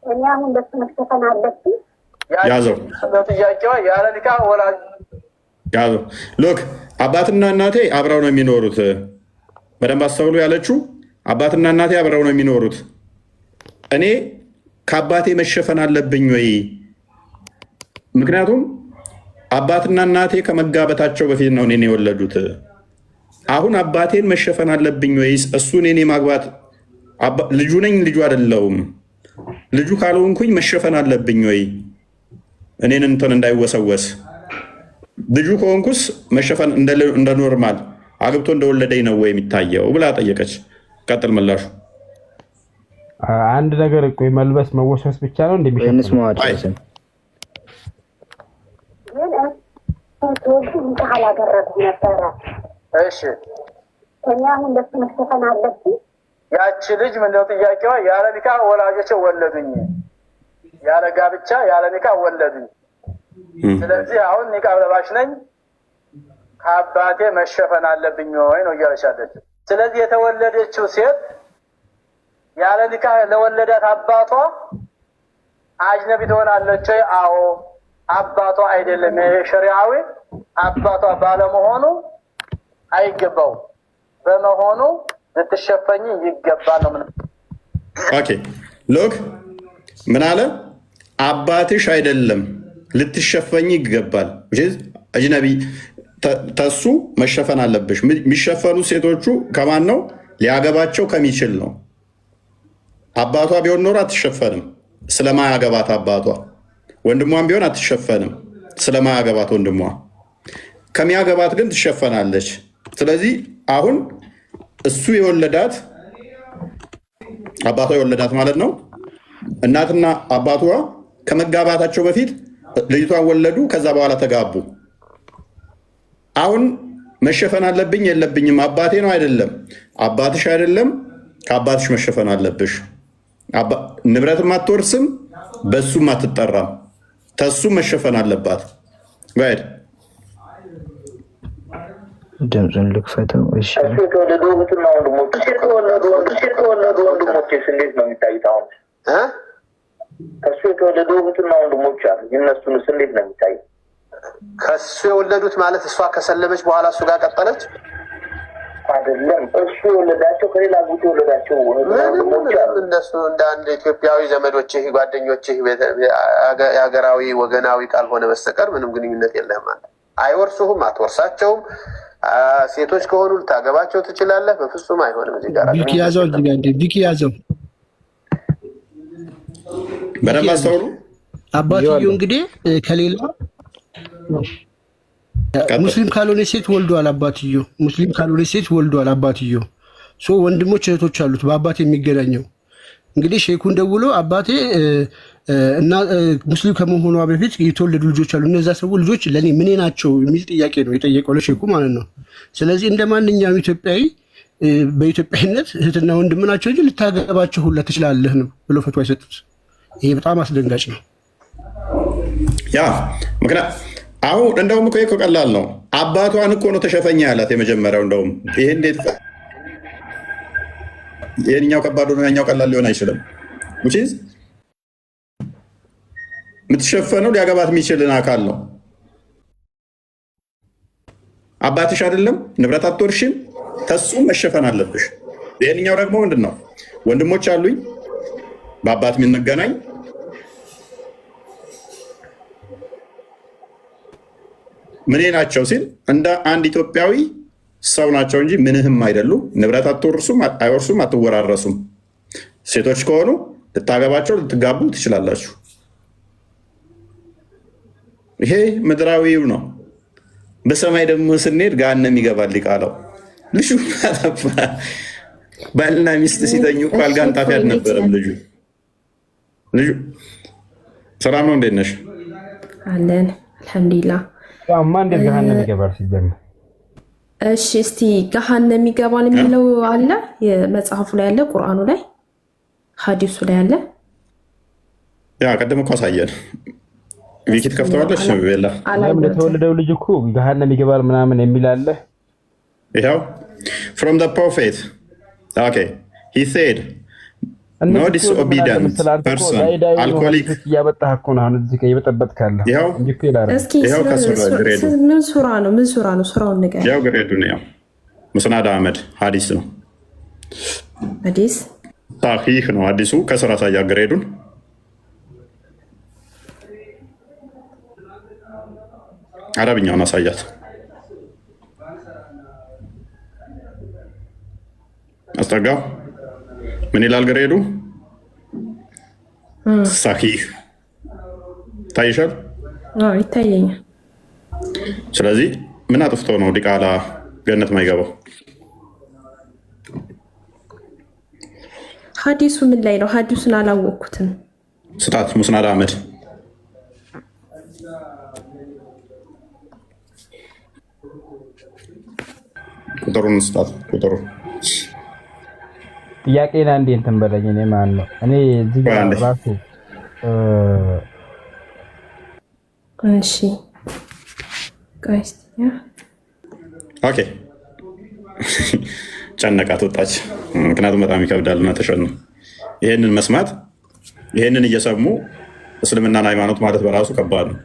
እኔ አሁን በሱ መሸፈን አለብኝ። ያዘው ጥያቄዋ ያለ ኒካህ ወላጅ ያዘው። ሎክ አባትና እናቴ አብረው ነው የሚኖሩት። በደንብ አስተውሉ ያለችው አባትና እናቴ አብረው ነው የሚኖሩት። እኔ ከአባቴ መሸፈን አለብኝ ወይ? ምክንያቱም አባትና እናቴ ከመጋበታቸው በፊት ነው እኔን የወለዱት። አሁን አባቴን መሸፈን አለብኝ ወይስ እሱን እኔ ማግባት? ልጁ ነኝ፣ ልጁ አይደለሁም። ልጁ ካልሆንኩኝ መሸፈን አለብኝ ወይ? እኔን እንትን እንዳይወሰወስ። ልጁ ከሆንኩስ መሸፈን እንደ ኖርማል አግብቶ እንደወለደኝ ነው ወይ የሚታየው ብላ ጠየቀች። ቀጥል ምላሹ። አንድ ነገር እኮ መልበስ መወሰስ ብቻ ነው እንደሚሸፈን እሺ እኔ አሁን በሱ መሸፈን አለብኝ። ያቺ ልጅ ምንድነው ጥያቄዋ? ያለ ኒካህ ወላጆቼ ወለዱኝ፣ ያለ ጋብቻ ያለ ኒካህ ወለዱኝ። ስለዚህ አሁን ኒካህ ለባሽ ነኝ፣ ከአባቴ መሸፈን አለብኝ ወይ ነው እያለች ያለችው። ስለዚህ የተወለደችው ሴት ያለ ኒካህ ለወለዳት አባቷ አጅነቢ ትሆናለች ወይ? አዎ አባቷ አይደለም፣ የሸሪዓዊ አባቷ ባለመሆኑ አይገባው፣ በመሆኑ ልትሸፈኝ ይገባል ነው። ምን ኦኬ ሎክ ምን አለ? አባትሽ አይደለም ልትሸፈኝ ይገባል። አጅነቢ ተሱ መሸፈን አለብሽ። የሚሸፈኑ ሴቶቹ ከማን ነው? ሊያገባቸው ከሚችል ነው። አባቷ ቢሆን ኖሮ አትሸፈንም፣ ስለማያገባት አባቷ። ወንድሟን ቢሆን አትሸፈንም፣ ስለማያገባት ወንድሟ። ከሚያገባት ግን ትሸፈናለች። ስለዚህ አሁን እሱ የወለዳት አባቷ የወለዳት ማለት ነው። እናትና አባቷ ከመጋባታቸው በፊት ልጅቷን ወለዱ፣ ከዛ በኋላ ተጋቡ። አሁን መሸፈን አለብኝ የለብኝም? አባቴ ነው አይደለም? አባትሽ አይደለም፣ ከአባትሽ መሸፈን አለብሽ። ንብረትም አትወርስም፣ በሱም አትጠራም፣ ተሱም መሸፈን አለባት። ጋይድ ድምፁን ልክፈተው። እሺ የተወለዱ እህትና ወንድሞች የተወለዱ ወንድሞችስ እንዴት ነው የሚታዩት? አሁን ከሱ የተወለዱ እህትና ወንድሞች አሉ። እነሱንስ እንዴት ነው የሚታዩት? ከሱ የወለዱት ማለት እሷ ከሰለመች በኋላ እሱ ጋር ቀጠለች አይደለም። እሱ የወለዳቸው ከሌላ ጉት የወለዳቸው ወንድሞች አሉ። እነሱ እንደ አንድ ኢትዮጵያዊ ዘመዶችህ፣ ጓደኞችህ የሀገራዊ ወገናዊ ካልሆነ በስተቀር ምንም ግንኙነት የለህም ማለት አይወርሱህም፣ አትወርሳቸውም። ሴቶች ከሆኑ ልታገባቸው ትችላለህ። በፍጹም አይሆንም። እዚህ ጋር ቪኪ ያዘው፣ እዚህ ጋር ቪኪ ያዘው። በደንብ አስተውሉ። አባትየው እንግዲህ ከሌላ ሙስሊም ካልሆነ ሴት ወልዷል። አባትየው ሙስሊም ካልሆነ ሴት ወልዷል። አባትየው ወንድሞች እህቶች አሉት በአባቴ የሚገናኘው። እንግዲህ ሼኩን ደውሎ አባቴ እና ሙስሊም ከመሆኗ በፊት የተወለዱ ልጆች አሉ፣ እነዛ ሰው ልጆች ለእኔ ምኔ ናቸው የሚል ጥያቄ ነው የጠየቀው ለሼኩ ማለት ነው። ስለዚህ እንደ ማንኛውም ኢትዮጵያዊ በኢትዮጵያዊነት እህትና ወንድም ናቸው እንጂ ልታገባቸው ሁላ ትችላለህ ነው ብሎ ፈትዋ የሰጡት። ይሄ በጣም አስደንጋጭ ነው። ያ ምክንያት አሁን እንደውም እኮ ቀላል ነው። አባቷን እኮ ነው ተሸፈኛ ያላት የመጀመሪያው። እንደውም ይሄ እንዴት ይሄኛው ከባድ ነው ያኛው ቀላል ሊሆን አይችልም። የምትሸፈነው ሊያገባት የሚችልን አካል ነው። አባትሽ አይደለም፣ ንብረት አትወርሽም፣ ተሱም መሸፈን አለብሽ። ይሄኛው ደግሞ ምንድን ነው? ወንድሞች አሉኝ በአባት የምንገናኝ ምኔ ናቸው ሲል እንደ አንድ ኢትዮጵያዊ ሰው ናቸው እንጂ ምንህም አይደሉ። ንብረት አትወርሱም፣ አይወርሱም፣ አትወራረሱም። ሴቶች ከሆኑ ልታገባቸው ልትጋቡ ትችላላችሁ። ይሄ ምድራዊው ነው። በሰማይ ደግሞ ስንሄድ ገሃነም ይገባል ሊቃለው። ልጁ ታጠፋ። ባልና ሚስት ሲተኙ አልጋ አንጣፊ አልነበረም ልጁ። ሰላም ነው፣ እንዴት ነሽ? አለን አልሐምዱሊላህ። ያማ እንዴት ገሃነም ይገባል ሲጀምር? እሺ እስቲ ገሃነም ይገባል የሚለው አለ የመጽሐፉ ላይ አለ፣ ቁርአኑ ላይ ሐዲሱ ላይ አለ። ያ ቀደም እኮ አሳየን። ቪኪት ከፍተዋለች ነው ቤላ ለተወለደው ልጅ እኮ ገሃነም ይገባል ምናምን የሚል አለ። ይኸው from the prophet okay he said ኖ ዲስኦቢዲየንት ፐርሰን አልኮሊክ እያበጣህ እኮ ነው። አሁን እዚህ ጋር እየበጠበጥክ ያለህ እንጂ እኮ ይላል። እስኪ ምን ሱራ ነው? ሱራውን ንገረኝ። ያው ግሬዱ ነው። ያው ሙስናድ አህመድ ሀዲስ ነው። ሀዲስ ሳሂህ ነው። ሀዲሱ ከስራ ሳያ ግሬዱን አረብኛውን አሳያት። አስጠጋው ምን ይላል ግሬዱ? ሳሂህ ታይሻል? አዎ ይታየኛል። ስለዚህ ምን አጥፍቶ ነው ዲቃላ ገነት ማይገባው? ሀዲሱ ምን ላይ ነው? ሀዲሱን አላወቅኩትም። ስጣት ሙስናድ አህመድ ቁጥሩን ስጣት። ቁጥሩ ጥያቄና እንዴ እንትን በለኝ። እኔ ማን ነው? እኔ እዚህ ጋር ራሱ እሺ ጋይስቲያ ኦኬ ጨነቃት ወጣች። ምክንያቱም በጣም ይከብዳል እና ተሸኑ ይሄንን መስማት ይሄንን እየሰሙ እስልምናን ሃይማኖት ማለት በራሱ ከባድ ነው።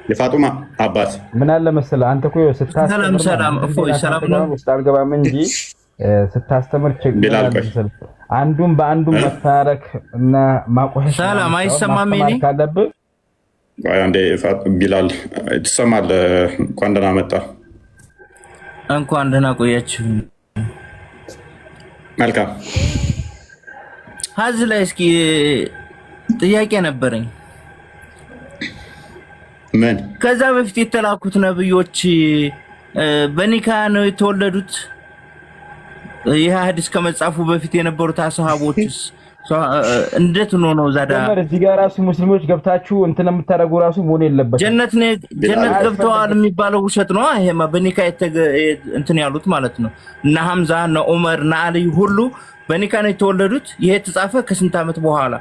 የፋጡማ አባት ምን አለ መሰለህ አንተ እኮ ስታስተምር ሰላም ውስጥ አልገባም እንጂ ስታስተምር ችግር አንዱን በአንዱ መታረክ እና ማቆሸሽ ሰላም አይሰማም። እኔ ካለብህ አንዴ ቢላል ትሰማለህ? እንኳን ደህና መጣ። እንኳን ደህና ቆያችሁ። መልካም ሀዝ ላይ እስኪ ጥያቄ ነበረኝ። ምን ከዛ በፊት የተላኩት ነብዮች በኒካ ነው የተወለዱት? ይህ ሐዲስ ከመጻፉ በፊት የነበሩት አስሐቦችስ እንዴት ነው ዛዳ? እዚህ ጋር ራሱ ሙስሊሞች ገብታችሁ እንትን የምታደርጉ ራሱ መሆን የለበትም። ጀነት ገብተዋል የሚባለው ውሸት ነው። ይሄማ በኒካ እንትን ያሉት ማለት ነው። እና ሐምዛ እና ዑመር እና አሊ ሁሉ በኒካ ነው የተወለዱት። ይሄ የተጻፈ ከስንት ዓመት በኋላ?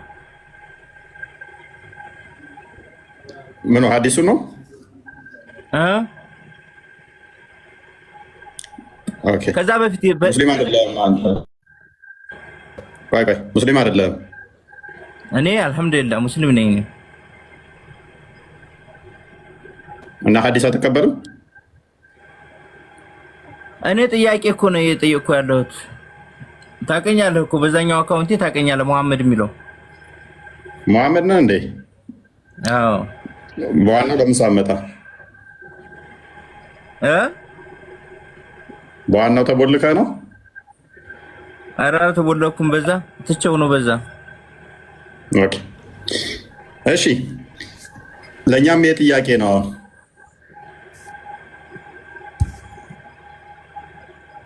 ምን ሐዲሱ ነው? ኦኬ ከዛ በፊት ሙስሊም አይደለም አንተ? ቆይ ሙስሊም አይደለም? እኔ አልሐምዱሊላህ ሙስሊም ነኝ። እና ሐዲስ አትቀበልም? እኔ ጥያቄ እኮ ነው እየጠየቅኩ ያለሁት። ታውቀኛለህ እኮ በዛኛው አካውንቴ ታውቀኛለህ። መሐመድ የሚለው መሐመድ ነው እንዴ? አዎ። በዋናው ለምን ሳመጣ በዋናው ተቦልከ ነው? ኧረ ተቦለኩም። በዛ ትቼው ነው በዛ። ኦኬ እሺ፣ ለእኛም የጥያቄ ነው።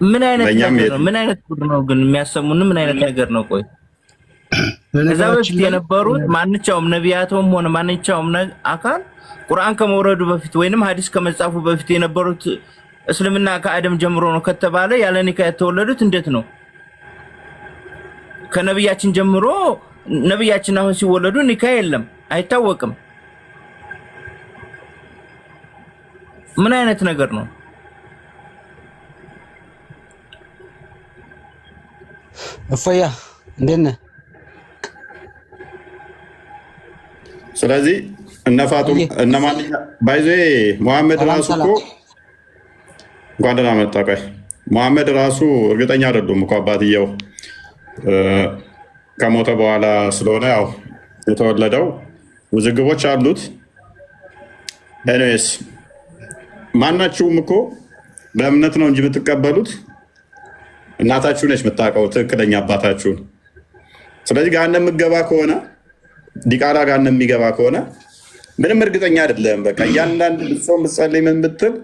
ምን አይነት ነገር ነው? ምን አይነት ጉድ ነው ግን የሚያሰሙን? ምን አይነት ነገር ነው? ቆይ ከዛ በፊት የነበሩት ማንኛውም ነቢያቶም ሆነ ማንኛውም አካል ቁርአን ከመውረዱ በፊት ወይንም ሐዲስ ከመጻፉ በፊት የነበሩት እስልምና ከአደም ጀምሮ ነው ከተባለ ያለ ኒካ የተወለዱት እንዴት ነው? ከነብያችን ጀምሮ ነብያችን አሁን ሲወለዱ ኒካ የለም፣ አይታወቅም። ምን አይነት ነገር ነው? እፎያ እንዴት ነህ? ስለዚህ እነፋጡም እነማንኛ ባይዜ መሐመድ ራሱ እኮ እንኳን ደህና መጣ። ቆይ መሐመድ ራሱ እርግጠኛ አይደሉም እኮ አባትየው ከሞተ በኋላ ስለሆነ ያው የተወለደው ውዝግቦች አሉት። ኤኒዌይስ ማናችሁም እኮ በእምነት ነው እንጂ የምትቀበሉት እናታችሁ ነች የምታውቀው ትክክለኛ አባታችሁን። ስለዚህ ገሃነም የምትገባ ከሆነ ዲቃላ ገሃነም የሚገባ ከሆነ ምንም እርግጠኛ አይደለም። በቃ እያንዳንድ ብትጾም ብትጸልይ ምን ብትል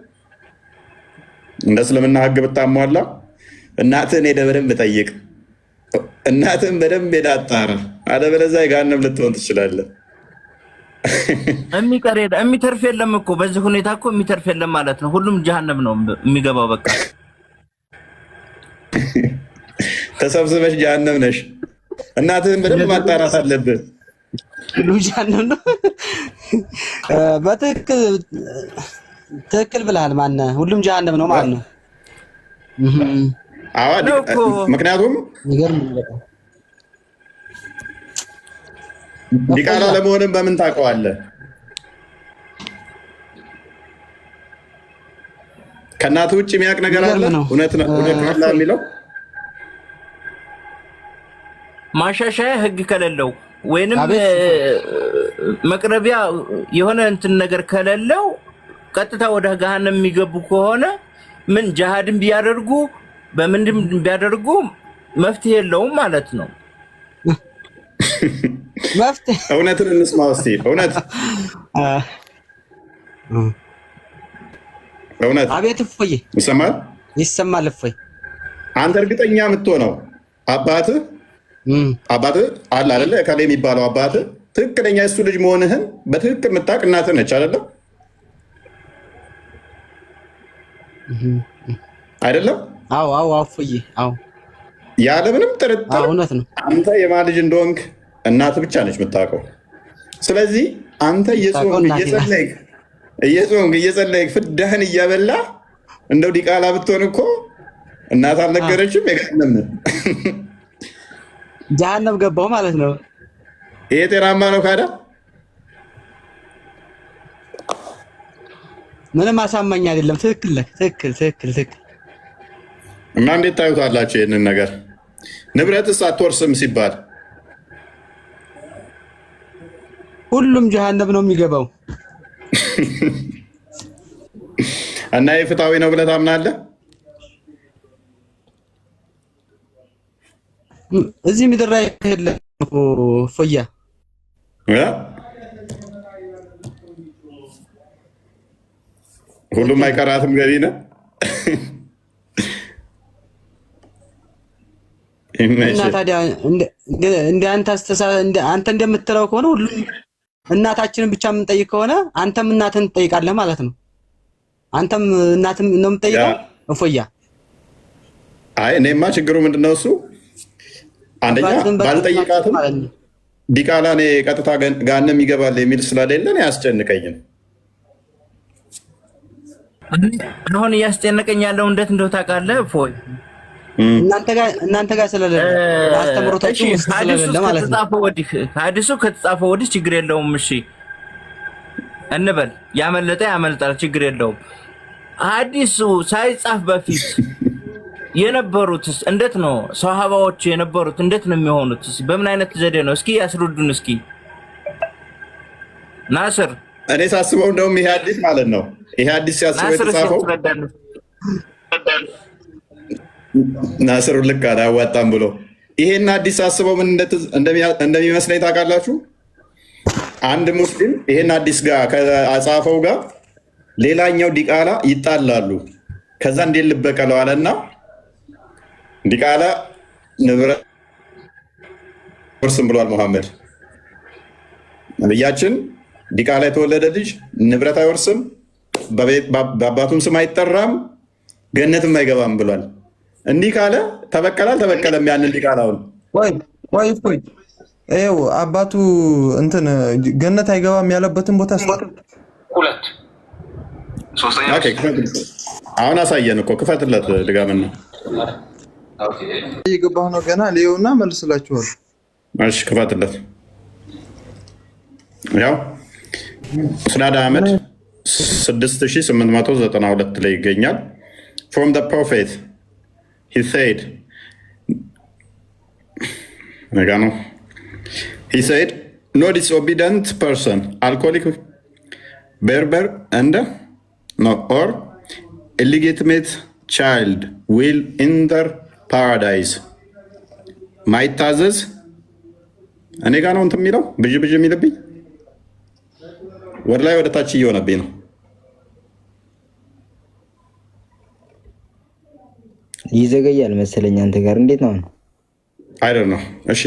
እንደ እስልምና ሕግ ብታሟላ እናትህን ሄደህ በደንብ ጠይቅ። እናትህን በደንብ ሄደህ አጣራ። አለበለዚያ ገሃነም ልትሆን ትችላለህ። የሚተርፍ የለም እኮ በዚህ ሁኔታ እኮ የሚተርፍ የለም ማለት ነው። ሁሉም ጀሃነም ነው የሚገባው። በቃ ተሰብስበሽ ጀሃነም ነሽ። እናትህን በደንብ ማጣራት አለብህ። ሁሉ ጀሃነም ነው። ትክክል ብለሃል። ማነህ? ሁሉም ጀሃነም ነው ማለት ነው። ምክንያቱም ዲቃላ ለመሆንም በምን ታውቀዋለህ? ከእናት ውጭ የሚያውቅ ነገር አለ? እውነት ነው የሚለው ማሻሻያ ህግ ከሌለው ወይንም መቅረቢያ የሆነ እንትን ነገር ከሌለው ቀጥታ ወደ ገሃነም የሚገቡ ከሆነ ምን ጂሃድን ቢያደርጉ በምንድም ቢያደርጉ መፍትሄ የለውም ማለት ነው። እውነትን እንስማው እስቲ። እውነት አቤት እፎይ ይሰማል። እፎይ አንተ እርግጠኛ የምትሆነው አባትህ አለ አይደለ? እከሌ የሚባለው አባትህ ትክክለኛ የሱ ልጅ መሆንህን በትክክል የምታውቅ እናትህ ነች አይደለም? አይደለም? አዎ እፎይ ያለምንም ጥርጥር እውነት ነው። አንተ የማን ልጅ እንደሆንክ እናትህ ብቻ ነች የምታውቀው። ስለዚህ አንተ እየጸለይክ ፍዳህን እያበላ እንደው ዲቃላ ብትሆን እኮ እናት አልነገረችም። ጀሃነም ገባው ማለት ነው። ይሄ ጤናማ ነው ካዳ? ምንም አሳማኝ አይደለም። ትክክል። እና እንዴት ታዩታላችሁ ይህንን ነገር? ንብረትስ አትወርስም ሲባል ሁሉም ጀሃነም ነው የሚገባው። እና ይህ ፍትሃዊ ነው ብለህ ታምናለህ? እዚህ ምድር ላይ የለም ፎያ ሁሉም አይቀራትም ገቢ ነው። እና ታዲያ እንደ አንተ እንደምትለው ከሆነ ሁሉም እናታችንን ብቻ የምንጠይቅ ከሆነ አንተም እናትን ትጠይቃለህ ማለት ነው። አንተም እናትን ነው የምትጠይቀው እፎያ። አይ እኔማ ችግሩ ምንድነው እሱ አንደኛ ባልጠይቃትም ዲቃላ እኔ ቀጥታ ገሃነም ይገባል የሚል ስለሌለ አያስጨንቀኝም። አሁን እያስጨነቀኝ ያለው እንዴት እንደው ታውቃለህ እፎይ? እናንተ ጋር ስለሌለ አስተምሮታችሁ ስለሌለ ማለት ነው። ሐዲሱ ከተጻፈ ወዲህ ችግር የለውም። እሺ እንበል ያመለጠ ያመልጣል፣ ችግር የለውም። ሐዲሱ ሳይጻፍ በፊት የነበሩትስ እንዴት ነው? ሰሃባዎች የነበሩት እንዴት ነው የሚሆኑት? በምን አይነት ዘዴ ነው? እስኪ ያስረዱን። እስኪ ናስር። እኔ ሳስበው እንደውም ይሄ ሐዲስ ማለት ነው ይሄ ሐዲስ ሲያስበው የተጻፈው ናስሩ ልክ አላዋጣም ብሎ ይሄን ሐዲስ ሳስበው ምን እንደሚመስለኝ ታውቃላችሁ? አንድ ሙስሊም ይሄን ሐዲስ ጋር ከአጻፈው ጋር ሌላኛው ዲቃላ ይጣላሉ። ከዛ እንዴት ልበቀለው አለና ዲቃላ ንብረት ወርስም ብሏል ሙሐመድ ነብያችን። ዲቃላ የተወለደ ልጅ ንብረት አይወርስም፣ በአባቱም ስም አይጠራም፣ ገነትም አይገባም ብሏል። እንዲህ ካለ አልተበቀለም ያንን ዲቃላውን ወይ ይኸው አባቱ እንትን ገነት አይገባም ያለበትን ቦታ አሁን አሳየን እኮ ክፈትለት ድጋምን ነው እየገባህ ነው ገና ሊሆና መልስላችኋል። እሺ ክፈትለት። ያው ሙስናድ አህመድ 6892 ላይ ይገኛል። From the prophet he said no disobedient person, alcoholic, berber and or illegitimate child will enter paradise. ማይታዘዝ እኔ ጋ ነው እንትን የሚለው ብዥ የሚልብኝ ወደ ላይ ወደ ታች እየሆነብኝ ነው። ይዘገያል መሰለኝ አንተ ጋር እንዴት ነው? አይደል ነው። እሺ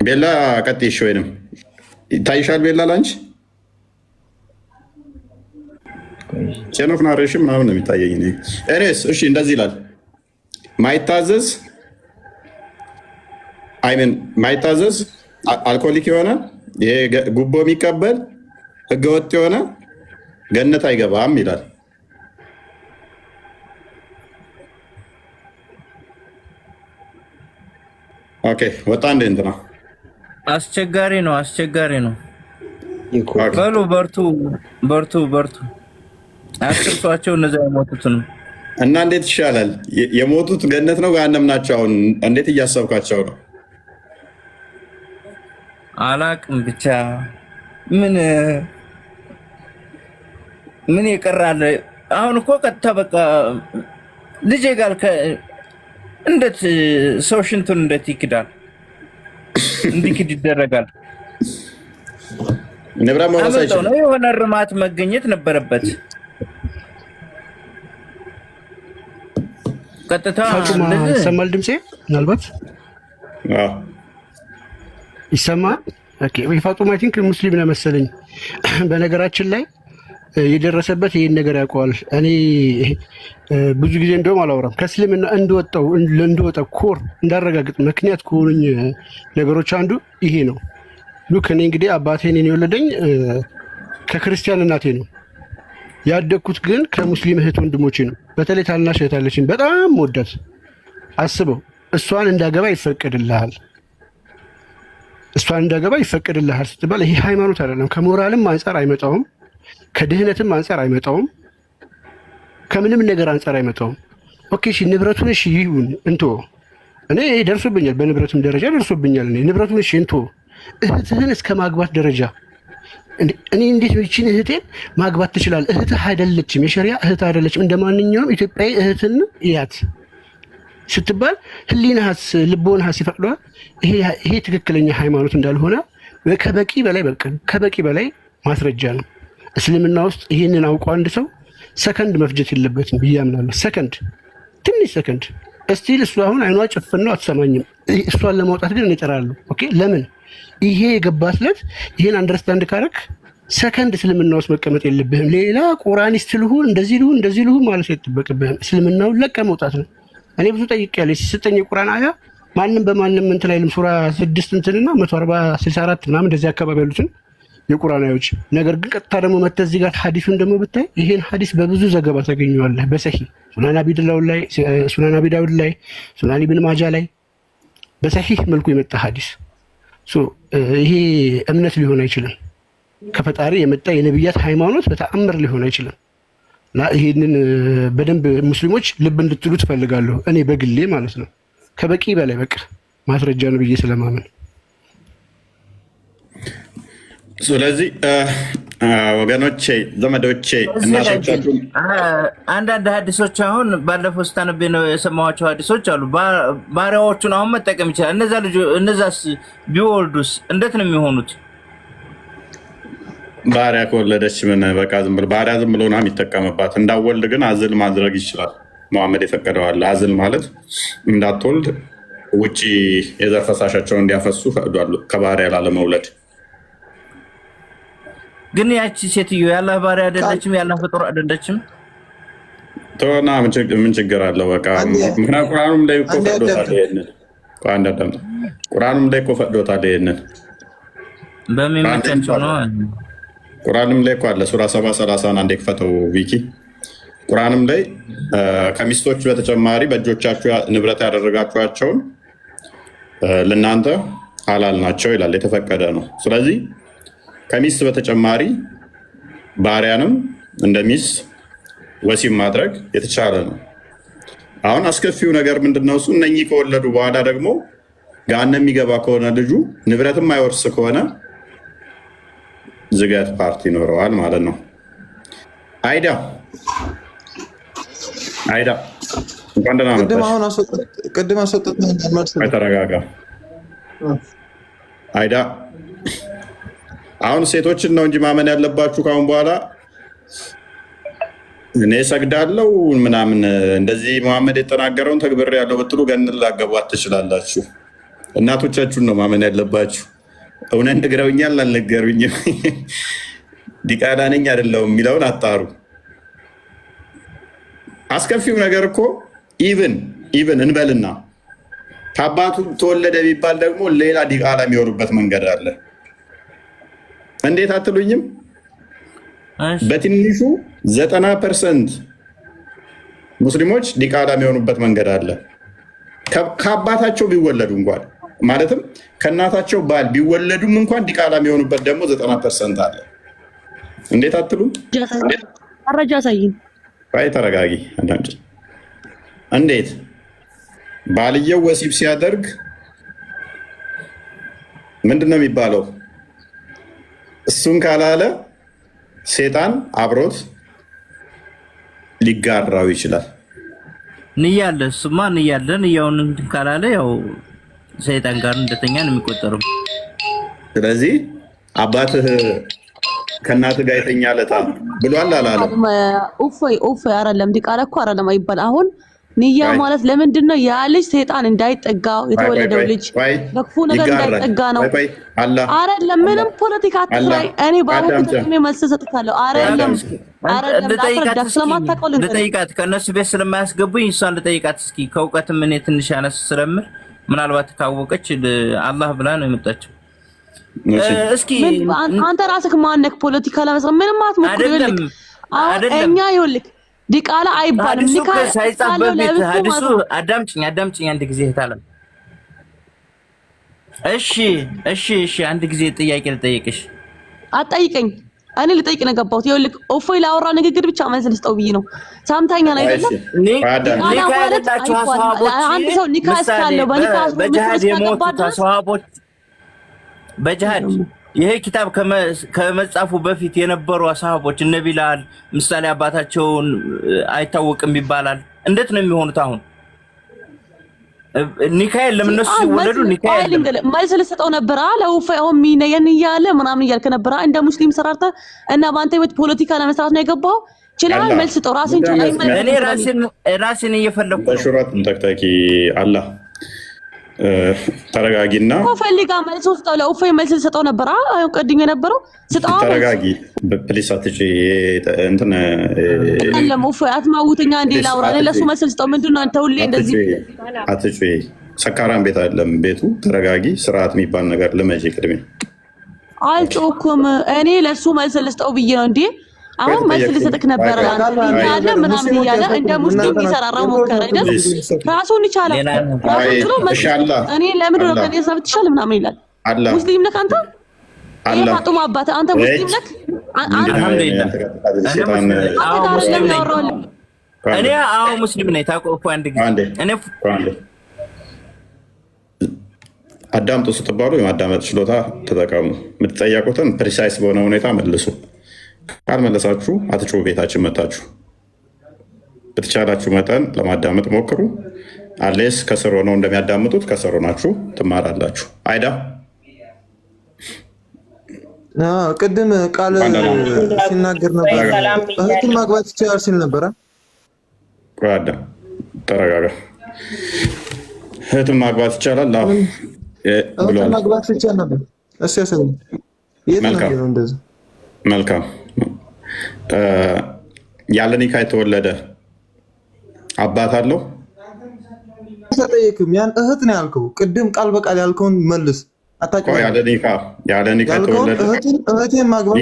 ቤላ ቀጥይሽ ወይንም ይታይሻል። ቤላ ላንቺ ቼን ኦፍ ናሬሽን ምናምን ነው የሚታየኝ እኔስ። እሺ እንደዚህ ይላል ማይታዘዝ አልኮሊክ የሆነ ይሄ ጉቦ የሚቀበል ህገወጥ የሆነ ገነት አይገባም ይላል። ኦኬ ወጣ እንደ እንትና አስቸጋሪ ነው። በሉ በርቱ። አስርሷቸው እነዛ የሞቱትን እና እንዴት ይሻላል? የሞቱት ገነት ነው ገሃነም ናቸው? አሁን እንዴት እያሰብካቸው ነው? አላቅም ብቻ ምን ይቀራል? አሁን እኮ ቀጥታ በቃ ልጄ ጋር እንዴት ሰው ሽንቱን እንዴት ይክዳል? እንዲክድ ይደረጋል? ንብረት መውረስ አይችልም። የሆነ እርማት መገኘት ነበረበት። ቀጥታ ይሰማል ድምጼ? ምናልባት ይሰማል። ኦኬ ወይ ፋጡማ አይ ቲንክ ሙስሊም ነው መሰለኝ። በነገራችን ላይ የደረሰበት ይሄን ነገር ያውቀዋል። እኔ ብዙ ጊዜ እንደውም አላወራም። ከእስልምና እንደወጣው ኮር እንዳረጋግጥ ምክንያት ከሆኑኝ ነገሮች አንዱ ይሄ ነው። ሉክ እኔ እንግዲህ አባቴ እኔን የወለደኝ ከክርስቲያን እናቴ ነው። ያደግኩት ግን ከሙስሊም እህት ወንድሞቼ ነው። በተለይ ታናሽ እህት አለችኝ በጣም ወዳት። አስበው እሷን እንዳገባ ይፈቀድልሃል ስትባል ይሄ ሃይማኖት አይደለም። ከሞራልም አንጻር አይመጣውም፣ ከድህነትም አንጻር አይመጣውም፣ ከምንም ነገር አንጻር አይመጣውም። ኦኬ እሺ ንብረቱን እሺ ይሁን እንቶ እኔ ደርሶብኛል፣ በንብረቱም ደረጃ ደርሶብኛል። እኔ ንብረቱን እሺ እንቶ እህትህን እስከ ማግባት ደረጃ እኔ እንዴት ነው ይቺን እህቴን ማግባት ትችላለህ? እህትህ አይደለችም፣ የሸሪያ እህት አይደለችም። እንደማንኛውም ኢትዮጵያዊ እህትን እያት ስትባል ህሊናስ ልቦናስ ይፈቅደዋል? ይሄ ትክክለኛ ሃይማኖት እንዳልሆነ ከበቂ በላይ ማስረጃ ነው። እስልምና ውስጥ ይህንን አውቆ አንድ ሰው ሰከንድ መፍጀት የለበትም ብዬ አምናለሁ። ትንሽ ሰከንድ እስቲል እሱ አሁን አይኗ ጭፍን ነው፣ አትሰማኝም። እሷን ለማውጣት ግን እንጠራለሁ። ኦኬ ለምን ይሄ የገባትለት ይሄን አንደርስታንድ ካረክ ሰከንድ እስልምና ውስጥ መቀመጥ የለብህም። ሌላ ቁራኒስት ልሁን እንደዚህ ልሁን ማለት አይጠበቅብህም። እስልምናውን ለቀ መውጣት ነው። እኔ ብዙ ጠይቄያለሁ። ሲሰጠኝ የቁርአን አያ ማንም በማንም እንትን አይልም። ሱራ 6 እንትንና 164 ምናምን እንደዚህ አካባቢ ያሉትን የቁርአን አያዎች። ነገር ግን ቀጥታ ደግሞ መተህ እዚህ ጋር ሐዲሱን ደግሞ ብታይ ይሄን ሐዲስ በብዙ ዘገባ ታገኘዋለህ። በሰሂህ ሱናን አቢ ዳውድ ላይ፣ ሱናን ኢብን ማጃ ላይ በሰሂህ መልኩ የመጣ ሐዲስ። ይሄ እምነት ሊሆን አይችልም። ከፈጣሪ የመጣ የነብያት ሃይማኖት በተአምር ሊሆን አይችልም። እና ይሄንን በደንብ ሙስሊሞች ልብ እንድትሉ ትፈልጋለሁ። እኔ በግሌ ማለት ነው። ከበቂ በላይ በቃ ማስረጃ ነው ብዬ ስለማመን። ስለዚህ ወገኖቼ፣ ዘመዶቼ፣ እናቶቻችሁ አንዳንድ ሀዲሶች አሁን ባለፈው ስታነብ ነው የሰማኋቸው ሀዲሶች አሉ። ባሪያዎቹን አሁን መጠቀም ይችላል። እነዛስ ቢወልዱስ እንዴት ነው የሚሆኑት? ባሪያ ከወለደች ምን በቃ ባሪያ ዝም ብሎ ነው የሚጠቀምባት። እንዳወልድ ግን አዝል ማድረግ ይችላል። መሐመድ የፈቀደዋል። አዝል ማለት እንዳትወልድ ውጭ የዘር ፈሳሻቸውን እንዲያፈሱ ፈቅዷል፣ ከባሪያ ላለመውለድ። ግን ያቺ ሴትዮ ያላህ ባሪያ አይደለችም? ያላህ ፍጡር አይደለችም? ተወና ምን ችግር አለው? በቃ ምክንያቱም ቁርአኑም ላይ እኮ ፈቅዶታል ይሄንን። ቁርአኑም ላይ እኮ ፈቅዶታል ይሄንን። በሚመቻቸው ነው። ቁርአንም ላይ እኮ አለ። ሱራ 7:30 አንዴ ክፈተው ቪኪ። ቁርአንም ላይ ከሚስቶች በተጨማሪ በእጆቻችሁ ንብረት ያደረጋችኋቸውን ለእናንተ ሐላል ናቸው ይላል፣ የተፈቀደ ነው። ስለዚህ ከሚስት በተጨማሪ ባሪያንም እንደ ሚስት ወሲብ ማድረግ የተቻለ ነው። አሁን አስከፊው ነገር ምንድነው? እሱ እነኚህ ከወለዱ በኋላ ደግሞ ገሃነም የሚገባ ከሆነ ልጁ ንብረትም አይወርስ ከሆነ ዝገት ፓርቲ ይኖረዋል ማለት ነው። አይዳ እንኳን ደህና መጣሽ። ቅድም አስወጥተኸኛል። ተረጋጋ አይዳ። አሁን ሴቶችን ነው እንጂ ማመን ያለባችሁ ካሁን በኋላ። እኔ ሰግዳለው ምናምን እንደዚህ መሐመድ የተናገረውን ተግብር ያለው ብትሉ ገነት ላገቧት ትችላላችሁ። እናቶቻችሁን ነው ማመን ያለባችሁ። እውነት ነግረውኛል አልነገሩኝም፣ ዲቃላ ነኝ አይደለሁም የሚለውን አጣሩ። አስከፊው ነገር እኮ ኢቭን እንበልና ከአባቱ ተወለደ ቢባል ደግሞ ሌላ ዲቃላ የሚሆኑበት መንገድ አለ። እንዴት አትሉኝም? በትንሹ 90% ሙስሊሞች ዲቃላ የሚሆኑበት መንገድ አለ። ከአባታቸው ቢወለዱ እንኳን ማለትም ከእናታቸው ባል ቢወለዱም እንኳን ዲቃላ የሚሆኑበት ደግሞ 90% አለ። እንዴት አትሉም? መረጃ አሳይኝ። ባይ ተረጋጊ፣ አዳምጪ። እንዴት ባልየው ወሲብ ሲያደርግ ምንድን ነው የሚባለው? እሱን ካላለ ሴጣን አብሮት ሊጋራው ይችላል። ንያለ እሱማ ንያለ ንያውን ካላለ ያው ሰይጣን ጋር እንደተኛ ነው የሚቆጠረው። ስለዚህ አባትህ ከእናትህ ጋር የተኛ ለታ ብሏል አላለም? ኡፍ አይደለም ዲቃላ እኮ አይደለም አይባል። አሁን ንያ ማለት ለምንድን ነው? ያ ልጅ ሰይጣን እንዳይጠጋው የተወለደው ልጅ በክፉ ነገር እንዳይጠጋ ነው። አይደለም ምንም ፖለቲካ አትስራይ። እኔ ባወቅኩት መልስ ሰጥቻለሁ። አይደለም ልጠይቃት ከእነሱ ቤት ስለማያስገቡኝ እሷን ልጠይቃት እስኪ። ከእውቀትም እኔ ትንሽ ያነስ ስለምር ምናልባት ካወቀች አላህ ብላ ነው የመጣችው። እስኪ አንተ ራስህ ማነክ ፖለቲካ ለመስራት ምንም አትሞክር። ይኸውልህ እኛ ይኸውልህ ዲቃላ አይባልም። ዲቃላ ሳይጻበብ ሐዲሱ አዳምጪኝ አንድ ጊዜ ታለም። እሺ አንድ ጊዜ ጥያቄ ልጠይቅሽ። አትጠይቀኝ። እኔ ልጠይቅ ነው ገባሁት። ይኸውልህ እፎይ ላወራ ንግግር ብቻ መልስ ልስጠው ብዬ ነው። ሰምተኛል አይደለም? ኒካ ያላችሁ ሰሃቦች አንድ ሰው ኒካ እስካለው በኒካ በጅሃድ የሞቱ ሰሃቦች በጅሃድ ይሄ ኪታብ ከመጻፉ በፊት የነበሩ ሰሃቦች እነ ቢላል ምሳሌ አባታቸውን አይታወቅም ይባላል። እንዴት ነው የሚሆኑት? አሁን ኒካ የለም እነሱ ሲወለዱ ኒካ የለም። መልስ ልሰጠው ነበር አለ እፎይ። አሁን ሚነየን እያለ ምናምን እያልክ ነበር እንደ ሙስሊም ሰራርተ እና በአንተ ቤት ፖለቲካ ለመስራት ነው የገባው። ችላል መልስ ስጠው። ራስን ቻይ። እኔ ራስን እየፈለኩ በሹራት እንተክተኪ አላህ ተረጋጊና ፈልጋ መልስ ስጠው። ለእፎይ መልስ ልሰጠው ነበር አሁን ቀድሜ የነበረው ስጠው። ተረጋጊ ፕሊስ። አትጪ እንትን አለም እፎይ አትማውተኛ እንዴ ላውራ ለሱ መልስ ልሰጠው። ምንድነው አንተ ሁሌ እንደዚህ አትጪ? ሰካራም ቤት አይደለም ቤቱ። ተረጋጊ። ስርዓት የሚባል ነገር ልመጪ። ቅድሜ አልጮኩም። እኔ ለሱ መልስ ልሰጠው ብዬ ነው እንዴ። አሁን መልስ ልሰጥክ ነበር ያለ ምናምን እያለ እንደ ሙስሊም ይሰራራው ሞከረ አይደል? ራሱን ይቻላል። እኔ ለምን ነው ከኔ ሰብት ይሻል ምናምን ይላል። ሙስሊም ነህ አንተ? የፋጡማ አባት አንተ ሙስሊም ነህ? አልሐምዱሊላህ እኔ ሙስሊም ነኝ። ታቆፎ አንድ ጊዜ እኔ አዳምጡ ስትባሉ የማዳመጥ ችሎታ ተጠቀሙ። የምትጠየቁትን ፕሪሳይስ በሆነ ሁኔታ መልሱ። ካልመለሳችሁ አትጩሁ። ቤታችን መታችሁ በተቻላችሁ መጠን ለማዳመጥ ሞክሩ። አሌስ ከስር ሆነው እንደሚያዳምጡት ከስር ሆናችሁ ትማራላችሁ። አይዳ ቅድም ቃል ሲናገር ነበር እህትን ማግባት ይቻላል ሲል ነበረ። አዳም ተረጋጋ። እህትን ማግባት ይቻላል ብሏል። ማግባት ይቻላል ነበር። መልካም። ያለ ኒካ የተወለደ አባት አለው? ተጠየቅም። ያን እህት ነው ያልከው። ቅድም ቃል በቃል ያልከውን መልስ። ያለ ኒካ የተወለደ እህቴን ማግባት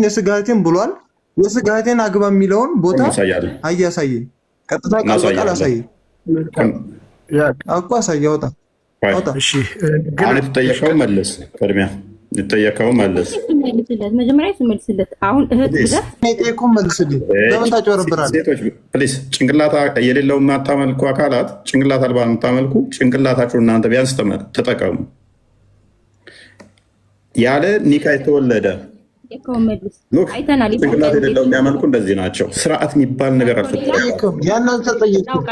የስጋ እህቴን ብሏል። የስጋ እህቴን አግባ የሚለውን ቦታ አያሳየኝ። ቀጥታ ቃል በቃል አሳየኝ እኮ አሳይ። አውጣ። አሁን የተጠየቀው መልስ። ቅድሚያ የተጠየቀው መልስ። መጀመሪያ መልስለት። አሁን እህት ጠየቁ መልስልኝ። ለምን ታጭበረብራለህ? ሴቶች ፕሊስ፣ ጭንቅላት የሌለው የማታመልኩ አካላት፣ ጭንቅላት አልባ የምታመልኩ ጭንቅላታችሁን እናንተ ቢያንስ ተጠቀሙ። ያለ ኒካ የተወለደ ጭንቅላት የሌለው የሚያመልኩ እንደዚህ ናቸው። ስርዓት የሚባል ነገር አልተጠየቅም። ያን አልተጠየቅም።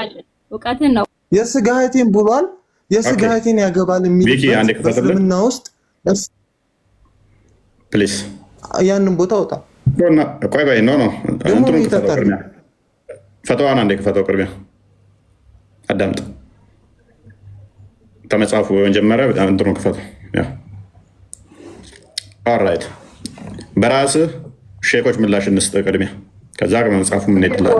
የስጋ እህቴን ብሏል። የስጋ እህቴን ያገባል የሚልበት እስልምና ውስጥ ፕሊስ ያንን ቦታ ወጣ። ቆይ በይ ነው እንትኑን ክፈተው። ቅድሚያ ፈተዋን አንዴ ክፈተው። ቅድሚያ አዳምጥ። ከመጽሐፉ በመጀመሪያ እንትኑን ክፈተው። ኦልራይት በራስህ ሼኮች ምላሽ እንስጥ ቅድሚያ፣ ከዛ ከመጽሐፉ ምን ይድላል።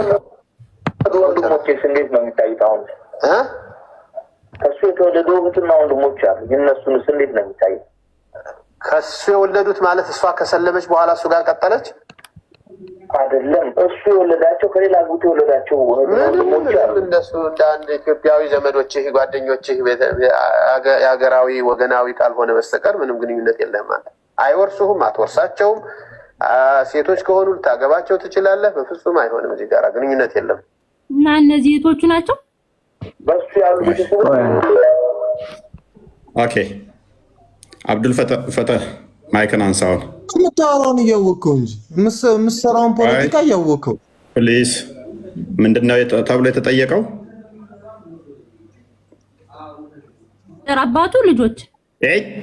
ወንድሞቼስ እንዴት ነው የሚታዩት? አሁን ከሱ የተወለዱ እህትና ወንድሞች አሉ። የእነሱንስ እንዴት ነው የሚታዩት? ከሱ የወለዱት ማለት እሷ ከሰለመች በኋላ እሱ ጋር ቀጠለች። አይደለም እሱ የወለዳቸው ከሌላ አግብቶ የወለዳቸው ወንድሞች አሉ። እንደሱ እንደ አንድ ኢትዮጵያዊ ዘመዶችህ ጓደኞችህ የሀገራዊ ወገናዊ ካልሆነ በስተቀር ምንም ግንኙነት የለህም ማለት አይወርሱህም፣ አትወርሳቸውም። ሴቶች ከሆኑ ልታገባቸው ትችላለህ። በፍጹም አይሆንም። እዚህ ጋር ግንኙነት የለም። እና እነዚህ እህቶቹ ናቸው በሱ ያሉ ቤተሰቦች። ኦኬ አብዱል ፈተህ ማይክን አንሳውን። የምታወራውን እያወቅኸው እንጂ የምትሰራውን ፖለቲካ እያወቅኸው። ፕሊዝ ምንድነው ተብሎ የተጠየቀው? አባቱ ልጆች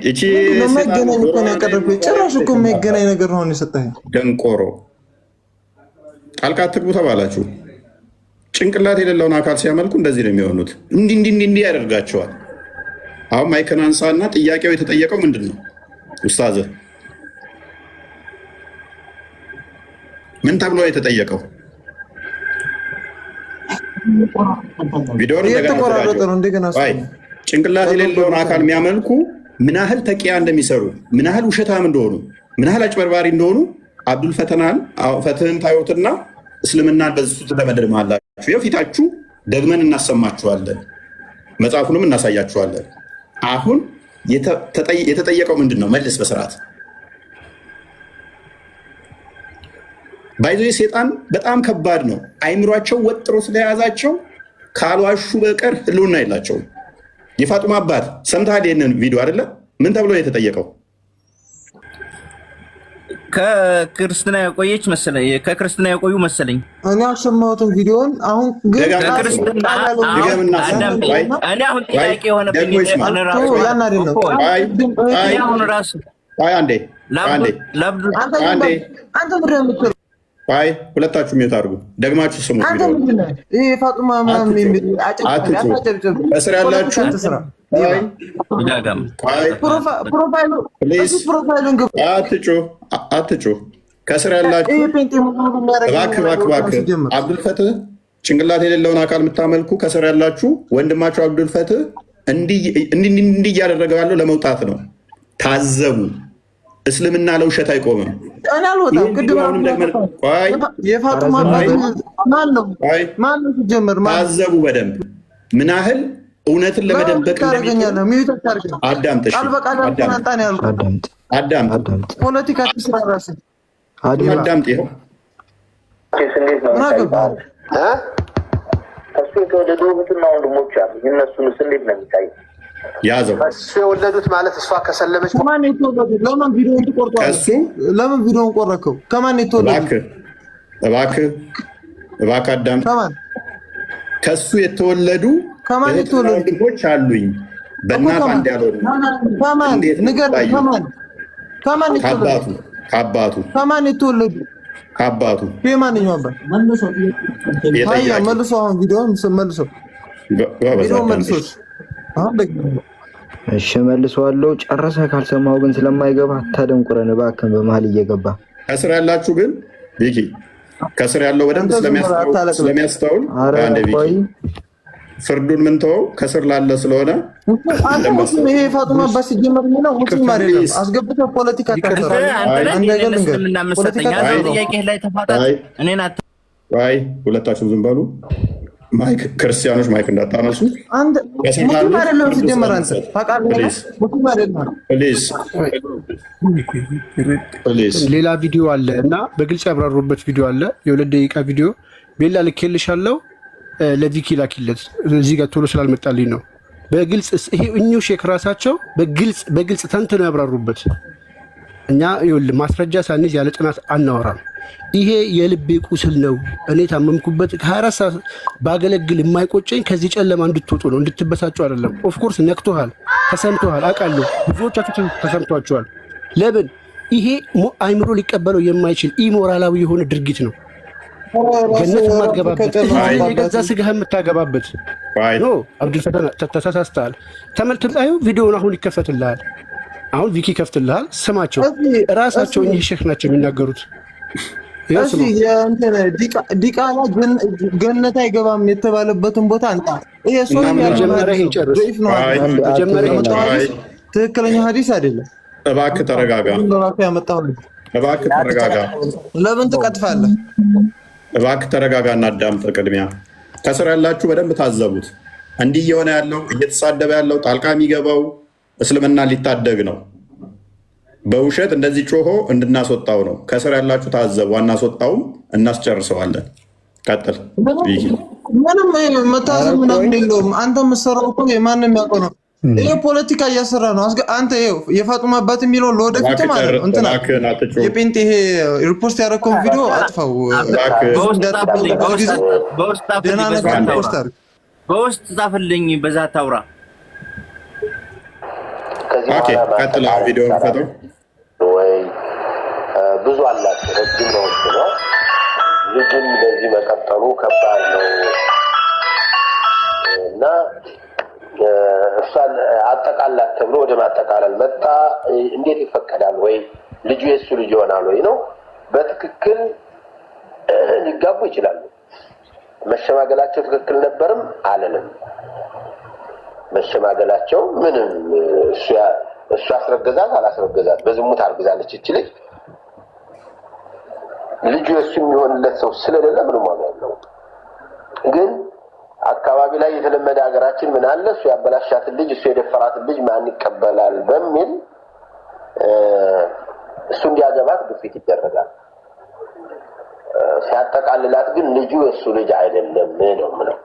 እቺ ለማይገናኝ እኮ ነው ያቀረብኩት። ጭራሽ እኮ የማይገናኝ ነገር ነው የሰጠኸኝ። ደንቆሮ ጣልቃ አትግቡ ተባላችሁ። ጭንቅላት የሌለውን አካል ሲያመልኩ እንደዚህ ነው የሚሆኑት። እንዲህ ያደርጋቸዋል። አሁን ማይክን አንሳና ጥያቄው የተጠየቀው ምንድን ነው? ኡስታዝ ምን ተብሎ የተጠየቀው? ቪዲዮውን እንደገና ጭንቅላት የሌለውን አካል የሚያመልኩ ምን ያህል ተቂያ እንደሚሰሩ፣ ምን ያህል ውሸታም እንደሆኑ፣ ምን ያህል አጭበርባሪ እንደሆኑ አብዱል ፈትህን ታዩትና እስልምናን በዚህ ትደመድማላችሁ። የፊታችሁ ደግመን እናሰማችኋለን፣ መጽሐፉንም እናሳያችኋለን። አሁን የተጠየቀው ምንድን ነው? መልስ በስርዓት ባይዞ ሴጣን በጣም ከባድ ነው። አይምሯቸው ወጥሮ ስለያዛቸው ካልዋሹ በቀር ህልውና የላቸውም። የፋጡማ አባት ሰምተሃል ይህንን ቪዲዮ አይደለ? ምን ተብሎ ነው የተጠየቀው? ከክርስትና የቆየች መሰለኝ፣ ከክርስትና የቆዩ መሰለኝ። እኔ አልሰማሁትም ቪዲዮን። አሁን ግን እኔ አሁን ጥያቄ የሆነብኝ ሁለታችሁ ሚዩት አድርጉ። ደግማችሁ ስሙ። ፋጡማ እስር ያላችሁ አትጩ። ከስር ያላችሁ እባክህ አብዱልፈትህ ጭንቅላት የሌለውን አካል የምታመልኩ ከስር ያላችሁ ወንድማችሁ አብዱልፈትህ እንዲህ እያደረገ ያለው ለመውጣት ነው። ታዘቡ። እስልምና ለውሸት አይቆምም። ታዘቡ በደንብ ምን ያህል እውነትን ለመደበቅ አዳምጥ። እሱ የተወለዱ እህትና ወንድሞች አሉ። እነሱንስ እንዴት ነው የሚታየው? ያዘው። እሱ የወለዱት ማለት እሷ ከሰለመች ከማን የተወለዱት? ለምን ቪዲዮን ትቆርጠዋለህ? ለምን ቪዲዮን ቆረከው? ከማን የተወለዱት? እባክህ አዳም። ከሱ የተወለዱ ከማን የተወለዱ ወንድሞች አሉኝ። በእናት አንድ ያልሆኑ ከማን ንገረኝ። ከማን የተወለዱ? ከአባቱ። ከማን የተወለዱ? ከአባቱ። የማንኛው አባት? መልሶ አሁን ቪዲዮን መልሶ እሺ መልሰዋለሁ። ጨረሰህ። ካልሰማሁ ግን ስለማይገባ አታደንቁረን እባክህን። በመሀል እየገባ ከስር ያላችሁ ግን ቪኪ ከስር ያለው በደንብ ስለሚያስተውል አንድ ቪኪ ፍርዱን ምን ተወው። ከስር ላለ ስለሆነ ይሄ ፋጡማ አባት ሲጀመር የሚለው ሙስሊም አይደለም። አስገብተህ ፖለቲካ ሁለታችሁም ዝም በሉ። ማይክ ክርስቲያኖች ማይክ እንዳታነሱ። ሌላ ቪዲዮ አለ እና በግልጽ ያብራሩበት ቪዲዮ አለ። የ2 ደቂቃ ቪዲዮ ቤላ ልኬልሻለሁ። ለቪኪ ላኪለት። እዚህ ጋር ቶሎ ስላልመጣልኝ ነው። በግልጽ ይሄ እኚሁ ሼክ ራሳቸው በግልጽ ተንትነው ያብራሩበት። እኛ ይኸውልህ ማስረጃ ሳንይዝ ያለ ጥናት አናወራም። ይሄ የልቤ ቁስል ነው። እኔ ታመምኩበት 24 ሰዓት ባገለግል የማይቆጨኝ ከዚህ ጨለማ እንድትወጡ ነው፣ እንድትበሳጩ አይደለም። ኦፍኮርስ ነክቶሃል፣ ተሰምቶሃል፣ አውቃለሁ። ብዙዎቻችሁ ተሰምቷችኋል። ለምን ይሄ አይምሮ ሊቀበለው የማይችል ኢሞራላዊ የሆነ ድርጊት ነው። ገነት የማትገባበት የገዛ ስጋህ የምታገባበት ኖ አብዱልፈተህ ተሳስተሃል። ተመልክታዩ ቪዲዮውን አሁን ይከፈትልሃል። አሁን ቪኪ ይከፍትልሃል። ስማቸው ራሳቸው እኚህ ሼክ ናቸው የሚናገሩት። ዲቃላ ገነት አይገባም የተባለበትን ቦታ አንጣ። ይሄ መጀመሪያ ትክክለኛ ሀዲስ አይደለም። እባክህ ተረጋጋ። እባክህ ተረጋጋ። ለምን ትቀጥፋለህ? እባክህ ተረጋጋና አዳምጥ። ቅድሚያ ከስር ያላችሁ በደንብ ታዘቡት። እንዲህ እየሆነ ያለው እየተሳደበ ያለው ጣልቃ የሚገባው እስልምና ሊታደግ ነው። በውሸት እንደዚህ ጮሆ እንድናስወጣው ነው። ከስር ያላችሁ ታዘቡ። አናስወጣውም፣ እናስጨርሰዋለን። ቀጥል። ምንም መታዘብ ምናምን የለውም። አንተ የምትሰራው እኮ የማንም የሚያውቀው ነው። ይሄ ፖለቲካ እያሰራ ነው። አንተ ይኸው የፋጡማ አባት የሚለውን ለወደፊት ማለት ነው እንትና የጴንጤ ይሄ ሪፖስት ያደረከውን ቪዲዮ አጥፋው። በውስጥ ጻፍልኝ፣ በዛ ታውራ። ቀጥል። ቪዲዮ ፈተው ወይ ብዙ አላቸው። ረጅም ነው ነው ልጅም በዚህ መቀጠሉ ከባድ ነው እና እሷን አጠቃላት ተብሎ ወደ ማጠቃለል መጣ። እንዴት ይፈቀዳል? ወይ ልጁ የሱ ልጅ ይሆናል ወይ ነው? በትክክል ሊጋቡ ይችላሉ። መሸማገላቸው ትክክል ነበርም አለንም። መሸማገላቸው ምንም እሱ አስረገዛት አላስረገዛት በዝሙት አርግዛለች እቺ ልጅ። ልጁ የሱ የሚሆንለት ሰው ስለሌለ ምንም ዋጋ የለውም። ግን አካባቢ ላይ የተለመደ ሀገራችን ምን አለ እሱ ያበላሻትን ልጅ እሱ የደፈራትን ልጅ ማን ይቀበላል በሚል እሱ እንዲያገባት ግፊት ይደረጋል። ሲያጠቃልላት ግን ልጁ የሱ ልጅ አይደለም ነው ምለው።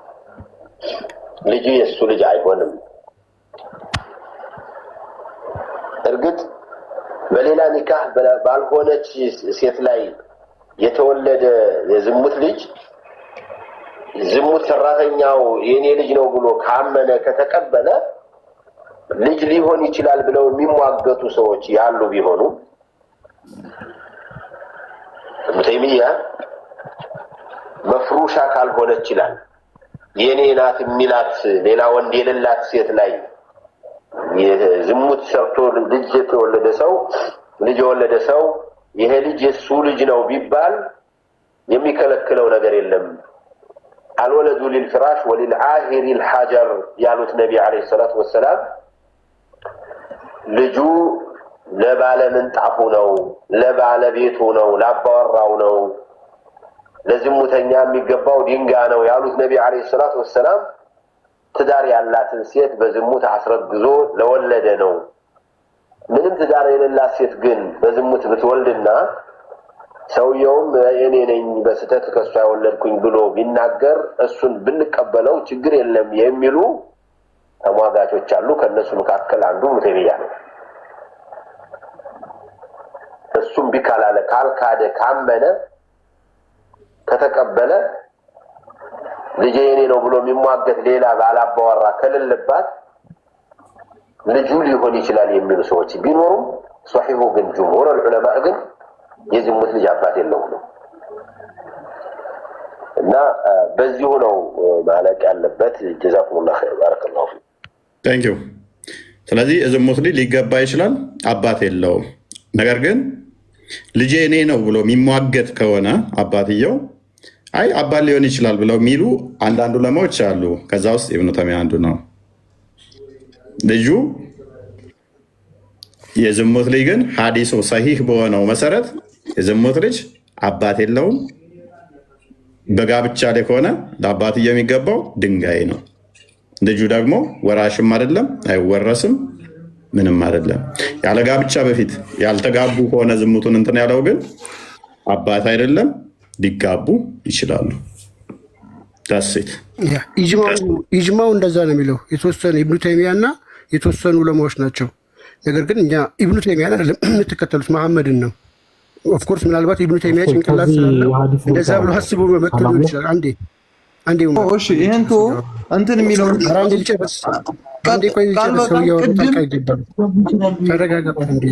ልጁ የሱ ልጅ አይሆንም። እርግጥ በሌላ ኒካህ ባልሆነች ሴት ላይ የተወለደ የዝሙት ልጅ ዝሙት ሰራተኛው የኔ ልጅ ነው ብሎ ካመነ ከተቀበለ ልጅ ሊሆን ይችላል ብለው የሚሟገቱ ሰዎች ያሉ ቢሆኑ ሙተይሚያ መፍሩሻ ካልሆነ ይችላል የኔ ናት የሚላት ሌላ ወንድ የሌላት ሴት ላይ የዝሙት ሰርቶ ልጅ የወለደ ሰው ይሄ ልጅ የሱ ልጅ ነው ቢባል የሚከለክለው ነገር የለም። አልወለዱ للفراش وللعاهر الحجر ያሉት ነብይ አለይሂ ሰላቱ ወሰለም ልጁ ለባለ ምንጣፉ ነው፣ ለባለ ቤቱ ነው፣ ለአባወራው ነው፣ ለዝሙተኛ የሚገባው ድንጋይ ነው ያሉት ነብይ አለይሂ ሰላቱ ወሰለም ትዳር ያላትን ሴት በዝሙት አስረግዞ ለወለደ ነው። ምንም ትዳር የሌላት ሴት ግን በዝሙት ብትወልድና ሰውየውም እኔ ነኝ በስተት ከሷ ያወለድኩኝ ብሎ ቢናገር እሱን ብንቀበለው ችግር የለም የሚሉ ተሟጋቾች አሉ። ከነሱ መካከል አንዱ ሙተቢያ ነው። እሱም ቢካላለ ካልካደ ካመነ ከተቀበለ ልጄ የኔ ነው ብሎ የሚሟገት ሌላ ባላባወራ ከሌለባት ልጁ ሊሆን ይችላል የሚሉ ሰዎች ቢኖሩም ሷሂሁ ግን ጅምሁር ዑለማ ግን የዝሙት ልጅ አባት የለውም ነው እና በዚሁ ነው ማለቅ ያለበት። ጀዛኩሙላህ ኸይር ባረከላሁ ፊክ። ታንክ ዩ። ስለዚህ ዝሙት ልጅ ሊገባ ይችላል፣ አባት የለውም። ነገር ግን ልጄ እኔ ነው ብሎ የሚሟገት ከሆነ አባትየው አይ አባት ሊሆን ይችላል ብለው የሚሉ አንዳንድ ዑለማዎች አሉ። ከዛ ውስጥ ኢብኑ ተይሚያ አንዱ ነው። ልጁ የዝሙት ልጅ ግን ሐዲሱ ሰሂህ በሆነው መሰረት የዝሙት ልጅ አባት የለውም። በጋብቻ ላይ ከሆነ ለአባትየው የሚገባው ድንጋይ ነው። ልጁ ደግሞ ወራሽም አይደለም፣ አይወረስም፣ ምንም አይደለም። ያለ ጋብቻ በፊት ያልተጋቡ ከሆነ ዝሙቱን እንትን ያለው ግን አባት አይደለም፣ ሊጋቡ ይችላሉ። ዳሴት ኢጅማው እንደዛ ነው የሚለው። የተወሰኑ ኢብኑ ተይሚያ እና የተወሰኑ ዑለማዎች ናቸው። ነገር ግን እኛ ኢብኑ ተይሚያን አይደለም የምትከተሉት መሐመድን ነው። ኦፍኮርስ ምናልባት ኢብኑ ተይሚያ ጭንቅላት ስላለው እንደዛ ብሎ ሀስቦ መጥቶ ሊሆን ይችላል። አንዴ እሺ፣ ይሄን ቶ እንትን የሚለው አንዴ ልጨርስ። አንዴ ቆይ ልጨርስ። ሰውየው ታቃ ይገባል። ተረጋጋ። አንዴ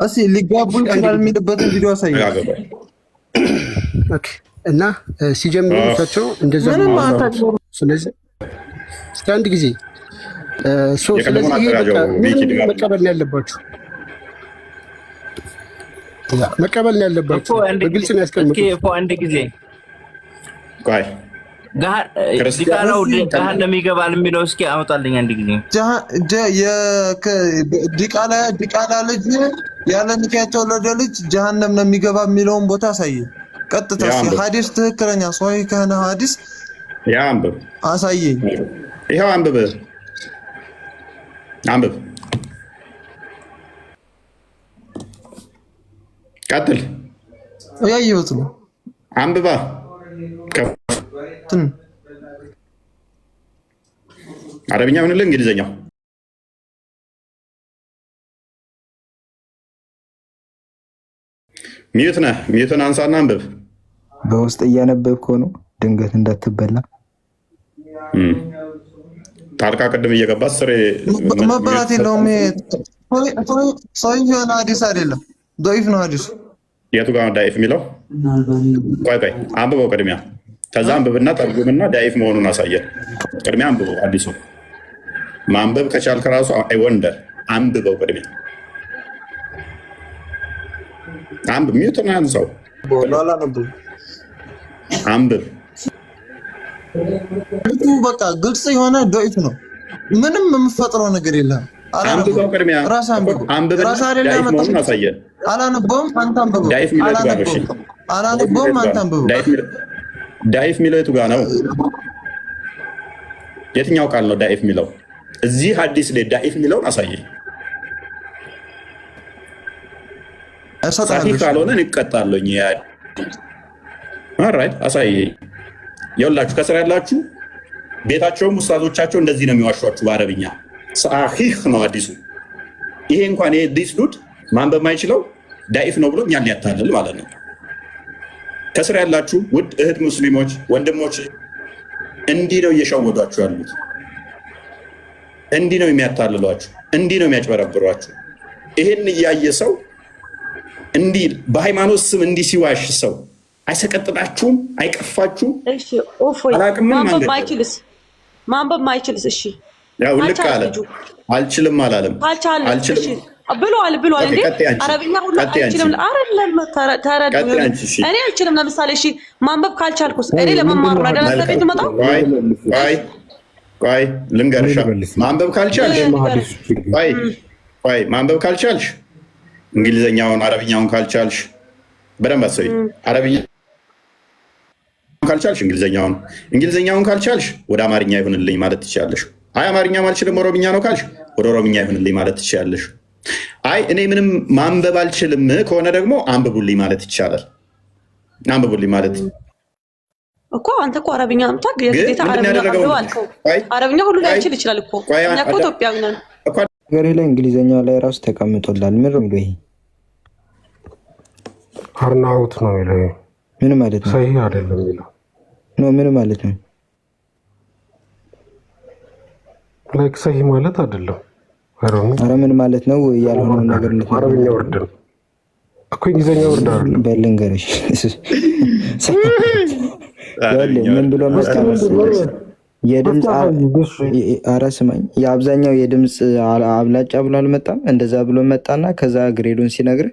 እሺ፣ ሊጋቡ ይችላል የሚልበትን ቪዲዮ አሳየው። ኦኬ። እና ሲጀምሩ እሳቸው እንደዛ ነው። ስለዚህ እስከ አንድ ጊዜ ስለዚህ መቀበል ነው ያለባችሁ፣ መቀበል ነው ያለባችሁ። በግልጽ ነው ያስቀምጡት። አንድ ጊዜ ዲቃላው ገሃነም ይገባል የሚለው እስኪ አውጣልኝ አንድ ጊዜ። ዲቃላ ልጅ ያለ ኒካ የተወለደ ልጅ ጀሃነም ነው የሚገባ የሚለውን ቦታ አሳየኝ። ቀጥታ ሐዲስ ትክክለኛ ሶሂህ ከሆነ ሐዲስ ያ አንብብ አሳየኝ። ይሄው አንብብ ቀጥል። ያየሁት ነው። አንብባ አረብኛ ምን ልህ እንግሊዘኛው ሚዩት ነህ። ሚዩትን አንሳና አንብብ። በውስጥ እያነበብከው ነው ድንገት እንዳትበላ። ጣልቃ ቅድም እየገባ ስሬ መበላት የለውም። ሶሂህ የሆነ ሐዲስ አይደለም፣ ዶኢፍ ነው ሐዲሱ። የቱ ጋር ዳኢፍ የሚለው? ቆይ አንብበው ቅድሚያ። ከዛ አንብብና ተርጉምና ዳኢፍ መሆኑን አሳየን። ቅድሚያ አንብበው። አዲሱ ማንበብ ከቻልክ ራሱ አይ ወንደር አንብበው ቅድሚያ አንብብ። ሚዩትን አንሳው አንብብ። በቃ ግልጽ የሆነ ዶኢፍ ነው። ምንም የምፈጥረው ነገር የለም። አንብበው ቅድሚያ አንብብና ዳኢፍ መሆኑን አሳየን። አላነበውም፣ አንተ አንብበው። አላነበውም፣ አንተ አንብበው። ዳኢፍ የሚለው የቱ ጋር ነው? የትኛው ቃል ነው ዳኢፍ የሚለው? እዚህ ሐዲስ ላይ ዳኢፍ የሚለውን አሳየኝ። ሳሂህ ካልሆነ እንቀጣለኝ። ኦልራይት አሳየኝ። ይኸውላችሁ ከስራ ያላችሁ ቤታቸውም ውስታዞቻቸው እንደዚህ ነው የሚዋሿችሁ በአረብኛ። ሳሂህ ነው ሐዲሱ። ይሄ እንኳን ዲስ ዱድ ማንበብ ማይችለው ዳኢፍ ነው ብሎ እኛን ሊያታልል ማለት ነው። ከስራ ያላችሁ ውድ እህት ሙስሊሞች ወንድሞች፣ እንዲህ ነው እየሸወዷችሁ ያሉት። እንዲህ ነው የሚያታልሏችሁ። እንዲህ ነው የሚያጭበረብሯችሁ። ይሄን እያየ ሰው እንዲህ በሃይማኖት ስም እንዲህ ሲዋሽ ሰው አይሰቀጥጣችሁም? አይቀፋችሁም? ማንበብ ማይችልስ? እሺ ያው ልክ አለ። አልችልም አላለም። አልችልም ብሏል። እንዴ አረብኛ ሁሉ አይችልም አይደለም። ተረዱ። እኔ አልችልም። ለምሳሌ እሺ ማንበብ ካልቻልኩስ እኔ ለመማር ነው አይደል? ቤት መጣው። ቆይ ልንገርሻ። ማንበብ ካልቻልሽ ማንበብ ካልቻልሽ እንግሊዘኛውን አረብኛውን ካልቻልሽ በደንብ አሰይ። አረብኛውን ካልቻልሽ እንግሊዘኛውን ካልቻልሽ ወደ አማርኛ ይሁንልኝ ማለት ትችያለሽ። አይ አማርኛ ማልችልም ኦሮምኛ ነው ካልሽ ወደ ኦሮምኛ ይሁንልኝ ማለት ትችያለሽ። አይ እኔ ምንም ማንበብ አልችልም ከሆነ ደግሞ አንብቡልኝ ማለት ይቻላል። አንብቡልኝ ማለት እኮ አንተ እኮ አረብኛ አምጣ የግዴታ አረብኛ አልከው። አረብኛ ሁሉ ላይ ይችል ይችላል እኮ እኛ እኮ ኢትዮጵያዊ ነን። ገሬ ላይ እንግሊዘኛው ላይ ራሱ ተቀምጦላል። ምን ነው የሚለው? ይሄ አርናውት ነው የሚለው። ምን ማለት ነው? ሰሂህ አይደለም የሚለው ነው። ምን ማለት ነው? ላይክ ሰሂህ ማለት አይደለም። አረ ምን ማለት ነው? ያልሆነ ነገር አረብኛ ወርድ ነው እኮ እንግሊዘኛ ወርድ አይደለም። በልንገርሽ ምን ብሎ መስተመስ የድምፅ ኧረ ስማኝ፣ የአብዛኛው የድምፅ አብላጫ ብሎ አልመጣም። እንደዛ ብሎ መጣና ከዛ ግሬዱን ሲነግር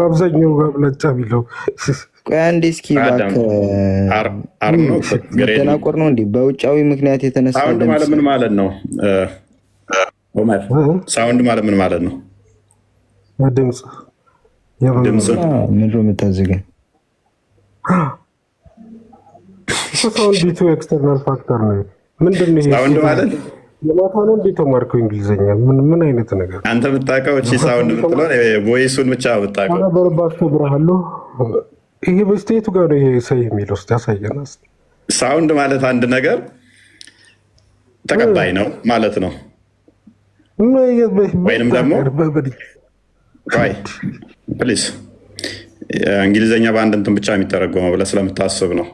አብዛኛው አብላጫ ቢለው ቆይ አንዴ እስኪ ተናቆር ነው እንዲህ በውጫዊ ምክንያት የተነሳ ሳውንድ ማለት ምን ማለት ነው? ሳውንድ ማለት ምን ማለት ነው? ድምፅ ምንድን ነው የምታዝገን? ሳውንድ ኤክስተርናል ፋክተር ነው። ምንድን ነው ሳውንድ ማለት? የማታ ነው እንዴት ተማርከው እንግሊዘኛ? ምን አይነት ነገር አንተ የምታውቀው? እቺ ሳውንድ የምትለው ቮይሱን ብቻ የምታውቀው? በርባቸው ብርሃለሁ። ይሄ በስቴቱ ጋር ነው ይሄ ሰሂህ የሚለው ውስጥ ያሳየና። ሳውንድ ማለት አንድ ነገር ተቀባይ ነው ማለት ነው። ወይንም ደግሞ ፕሊዝ እንግሊዘኛ በአንድ እንትን ብቻ የሚተረጎመው ብለህ ስለምታስብ ነው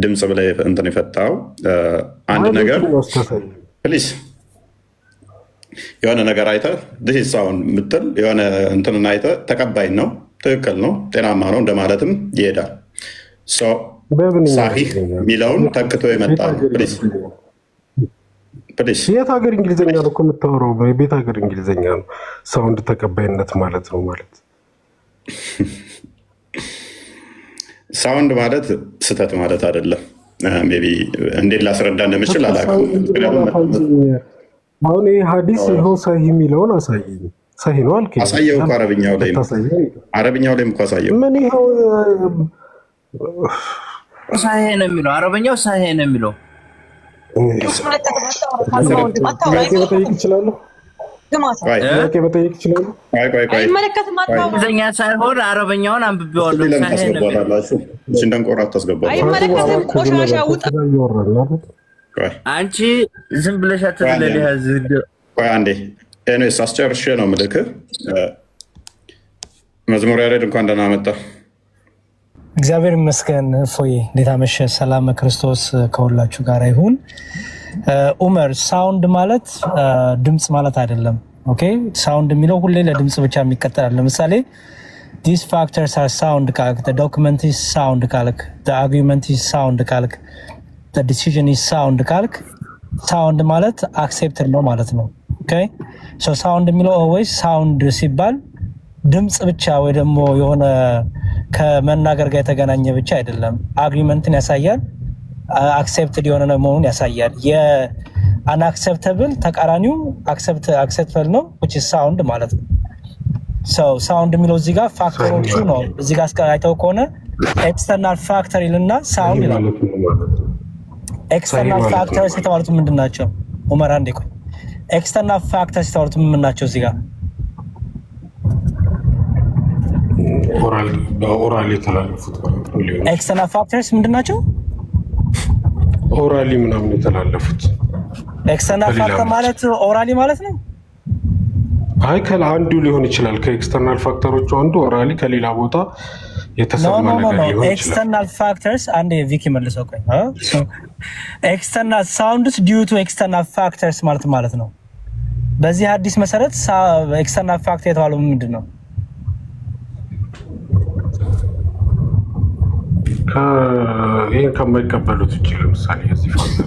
ድምፅ ብለህ እንትን የፈታው አንድ ነገር ፕሊዝ የሆነ ነገር አይተህ ዲስ ሳውንድ ምትል የሆነ እንትንን አይተህ ተቀባይ ነው፣ ትክክል ነው፣ ጤናማ ነው እንደማለትም ይሄዳል። ሳሂህ የሚለውን ተክቶ የመጣ ፕሊዝ የት ሀገር እንግሊዝኛ ነው እኮ የምታወራው? የቤት ሀገር እንግሊዝኛ ነው ሳውንድ ተቀባይነት ማለት ነው። ማለት ሳውንድ ማለት ስህተት ማለት አይደለም። ሜይ ቢ እንዴት ላስረዳ እንደምችል አላውቅም። አሁን ይህ ሀዲስ ይኸው ሰሂህ የሚለውን አሳየኝ። ሰሂህ ነው አልከኝ። አሳየው እኮ አረብኛው ላይ እኮ አሳየው። ምን ይኸው ሰሂህ ነው የሚለው አረበኛው ሰሂህ ነው የሚለው። መጠየቅ ይችላሉ። አይመለከትም። እንግሊዝኛ ሳይሆን አረበኛውን አንብቤዋለሁ። ሰሂህ ነው የሚለው። እንደንቆራ አታስገባው። አይመለከትም። ቆሻሻ ውጣ። አንቺ ዝም ብለሽ አትዝለል። ቆይ አንዴ ኤኒዌይስ አስጨርሼ ነው ምልክህ። መዝሙር ያሬድ እንኳን ደህና መጣ። እግዚአብሔር ይመስገን። እፎዬ እንዴት አመሸህ? ሰላም ክርስቶስ ከሁላችሁ ጋር ይሁን። ኡመር ሳውንድ ማለት ድምፅ ማለት አይደለም። ኦኬ ሳውንድ የሚለው ሁሌ ለድምፅ ብቻ የሚቀጥላል። ለምሳሌ ዲስ ፋክተርስ አር ሳውንድ ካልክ፣ ዶክመንት ኢዝ ሳውንድ ካልክ፣ አርጊውመንት ኢዝ ሳውንድ ካልክ፣ ዲሲዥን ኢዝ ሳውንድ ካልክ፣ ሳውንድ ማለት አክሴፕትድ ነው ማለት ነው። ኦኬ ሶ ሳውንድ የሚለው ኦልዌይስ ሳውንድ ሲባል ድምፅ ብቻ ወይ ደግሞ የሆነ ከመናገር ጋር የተገናኘ ብቻ አይደለም። አግሪመንትን ያሳያል፣ አክሴፕትድ የሆነ መሆኑን ያሳያል። የአንአክሴፕተብል ተቃራኒው አክሴፕተብል ነው which is ሳውንድ ማለት ነው። ሳውንድ የሚለው እዚህ ጋር ፋክተሮቹ ነው። እዚህ ጋር አይተው ከሆነ ኤክስተርናል ፋክተር ይልና ሳውንድ ይላል። ኤክስተርናል ፋክተርስ የተባሉት ምንድን ናቸው? ኡመር አንዴ ቆይ። ኤክስተርናል ፋክተርስ የተባሉት ምን ናቸው? እዚህ ጋር ኦራሊ የተላለፉት ኤክስተርናል ፋክተርስ ምንድን ናቸው? ኦራሊ ምናምን የተላለፉት። ኤክስተርናል ፋክተር ማለት ኦራሊ ማለት ነው። አይ አንዱ ሊሆን ይችላል። ከኤክስተርናል ፋክተሮቹ አንዱ ኦራሊ ከሌላ ቦታ የተሰማ ነገር ሊሆን ይችላል። ኤክስተርናል ፋክተርስ አንዴ ቪኪ መልሰው ቆይ። ኤክስተርናል ሳውንድስ ዲዩ ቱ ኤክስተርናል ፋክተርስ ማለት ነው። በዚህ አዲስ መሰረት ኤክስተርናል ፋክተር የተባለው ምንድን ነው? ይህን ከማይቀበሉት ውጭ ለምሳሌ የዚህ ፋክተር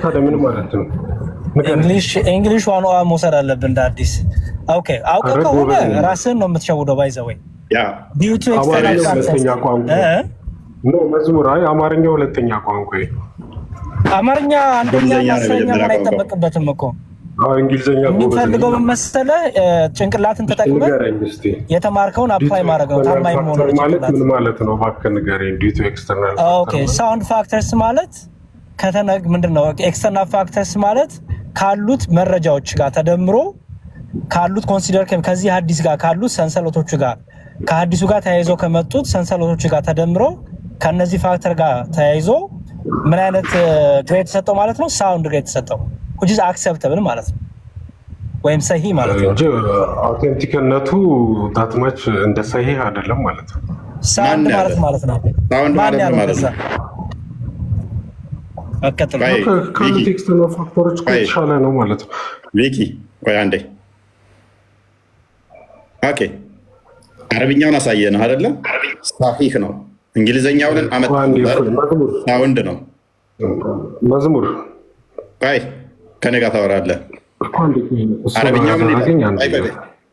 ታዲያ ምን ማለት ነው? እንግሊሽ ዋን መውሰድ አለብን እንደ አዲስ። ኦኬ አውቀው ከሆነ ራስህን ነው የምትሸውደው። ባይዘ ወይ ሁለተኛ ቋንቋ ነው መዝሙር። አይ አማርኛ ሁለተኛ ቋንቋ፣ አማርኛ አንደኛ ማስረኛ ምን አይጠበቅበትም እኮ። እንግሊዝኛ የሚፈልገው ምን መሰለህ? ጭንቅላትን ተጠቅመህ የተማርከውን አፕላይ ማድረግ ነው። ታማኝ መሆን ማለት ምን ማለት ነው? እባክህ ንገረኝ። ዲዩ ቱ ኤክስተርናል ኦኬ ሳውንድ ፋክተርስ ማለት ከተነግ ምንድነው? ኤክስተርናል ፋክተርስ ማለት ካሉት መረጃዎች ጋር ተደምሮ ካሉት ኮንሲደር ከዚህ ሀዲስ ጋር ካሉት ሰንሰለቶቹ ጋር ከሀዲሱ ጋር ተያይዞ ከመጡት ሰንሰለቶቹ ጋር ተደምሮ ከነዚህ ፋክተር ጋር ተያይዞ ምን አይነት ግሬድ ተሰጠው ማለት ነው? ሳውንድ ግሬድ ተሰጠው which is acceptable ማለት ነው፣ ወይም ሰሂህ ማለት ነው እንጂ አውቴንቲክነቱ ታትማች እንደ ሰሂህ አይደለም ማለት ነው። ሳውንድ ማለት ነው። ሳውንድ ማለት ነው። አከተለ ኮንቴክስት ነው፣ ፋክተሮች ከተሻለ ነው ማለት ነው። ቪኪ ቆይ አንዴ። ኦኬ አረብኛውን አሳየን አይደለ? ሰሂህ ነው። እንግሊዘኛውን ሳውንድ ነው። መዝሙር ቆይ ከኔ ጋር ታወራለህ።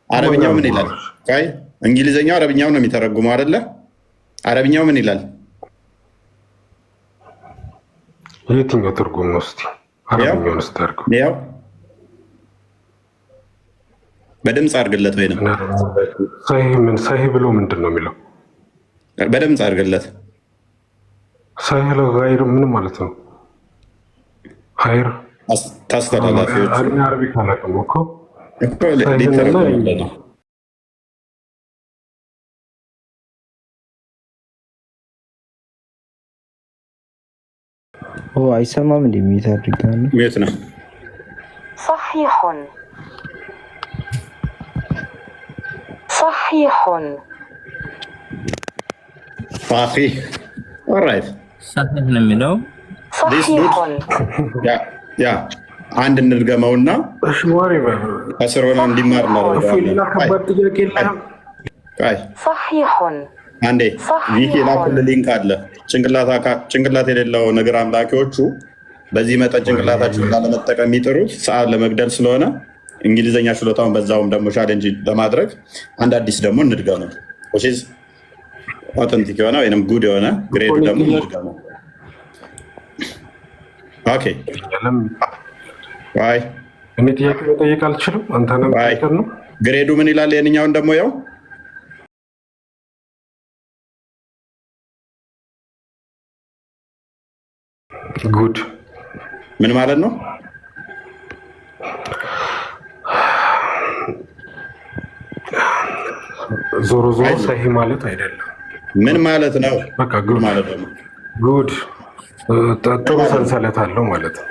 አረብኛው ምን ይላል? ቆይ እንግሊዘኛው አረብኛው ነው የሚተረጉመው አይደለ? አረብኛው ምን ይላል? የትኛው ትርጉም ነው? እስኪ አረብኛውን ስተርጉ ያው በድምፅ አድርግለት ወይ ነው ሰሂህ ብሎ ምንድን ነው የሚለው? በድምፅ አድርግለት። ሰሂህ ለጋይር ምን ማለት ነው? ሀይር ታስተላላፊዎች አረቢክ አላውቅም እኮ አይሰማም። እንደ ሚት አድርጋለሁ። የት ነው? صحيح صحيح صحيح ኦልራይት صحيح ነው የሚለው ያ አንድ እንድገመውና ከስር ሆነ እንዲማር ነው። صحيح አንዴ ቪኪ ላኩልህ ሊንክ አለ። ጭንቅላት የሌለው ነገር አምላኪዎቹ በዚህ መጠን ጭንቅላታቸውን ላለመጠቀም የሚጥሩት ሰዓት ለመግደል ስለሆነ እንግሊዝኛ ችሎታውን በዛውም ደግሞ ቻሌንጅ ለማድረግ አንድ አዲስ ደግሞ እንድገመው ኦተንቲክ የሆነ ወይም ጉድ የሆነ ግሬድ ደግሞ እንድገመው። ኦኬ አይ እኔ ጥያቄ መጠየቅ አልችልም። አንተንም ጠይቀን ነው። ግሬዱ ምን ይላል? የእኛውን ደግሞ ያው ጉድ ምን ማለት ነው? ዞሮ ዞሮ ሰሂ ማለት አይደለም። ምን ማለት ነው? በቃ ጉድ ማለት ነው። ጉድ ጥሩ ሰንሰለት አለው ማለት ነው።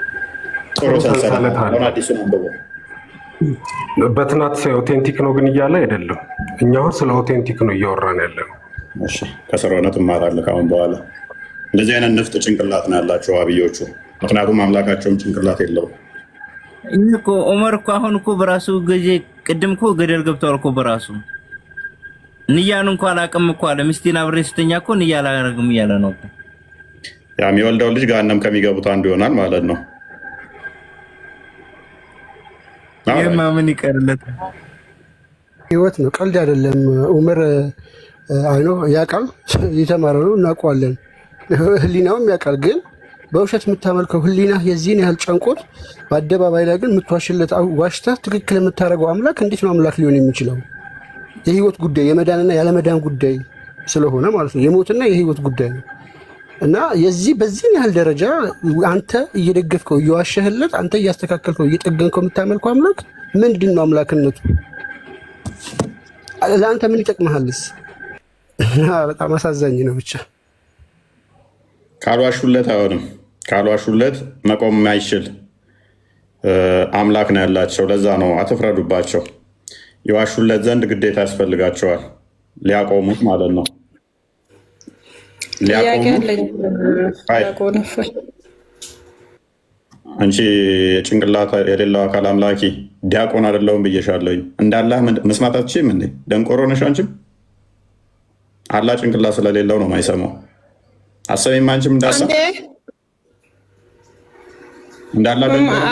ጥሩ ሰንሰለት አለው። አዲሱ ነው። በትናት ኦቴንቲክ ነው ግን እያለ አይደለም። እኛው ስለ ኦቴንቲክ ነው እያወራን ያለው። እሺ ከስራውነት ትማራለህ ካሁን በኋላ። እንደዚህ አይነት ንፍጥ ጭንቅላት ነው ያላቸው አብዮቹ። ምክንያቱም አምላካቸውም ጭንቅላት የለውም። እኮ ዑመር እኮ አሁን እኮ በራሱ ገዜ ቅድም እኮ ገደል ገብቷል እኮ በራሱ ንያን እንኳን አቅም እኮ አለ። ሚስቴን አብሬ ስተኛ እኮ ንያ አላደርግም እያለ ነው። ያ የሚወልደው ልጅ ገሃነም ከሚገቡት አንዱ ይሆናል ማለት ነው። ይሄማ ምን ይቀርለት? ህይወት ነው፣ ቀልድ አይደለም። ዑመር አይኖ ያውቃል፣ የተማረ ነው፣ እናውቀዋለን። ህሊናውም ያውቃል። ግን በውሸት የምታመልከው ህሊና የዚህን ያህል ጨንቆት በአደባባይ ላይ ግን የምትዋሽለት ዋሽታ ትክክል የምታደርገው አምላክ እንዴት ነው አምላክ ሊሆን የሚችለው? የህይወት ጉዳይ የመዳንና ያለመዳን ጉዳይ ስለሆነ ማለት ነው። የሞትና የህይወት ጉዳይ ነው እና በዚህን ያህል ደረጃ አንተ እየደገፍከው እየዋሸህለት፣ አንተ እያስተካከልከው እየጠገንከው የምታመልከው አምላክ ምንድን ነው አምላክነቱ? ለአንተ ምን ይጠቅመሃልስ? በጣም አሳዛኝ ነው። ብቻ ካልዋሹለት አይሆንም። ካልዋሹለት መቆም የማይችል አምላክ ነው ያላቸው። ለዛ ነው አትፍረዱባቸው። የዋሹለት ዘንድ ግዴታ ያስፈልጋቸዋል ሊያቆሙት ማለት ነው። አንቺ ጭንቅላት የሌለው አካል አምላኪ ዲያቆን አይደለሁም ብዬሻለሁ። እንዳላህ መስማት አትችይም እንዴ? ደንቆሮ ነሽ አንቺም። አላህ ጭንቅላት ስለሌለው ነው ማይሰማው። አሰሚም አንቺም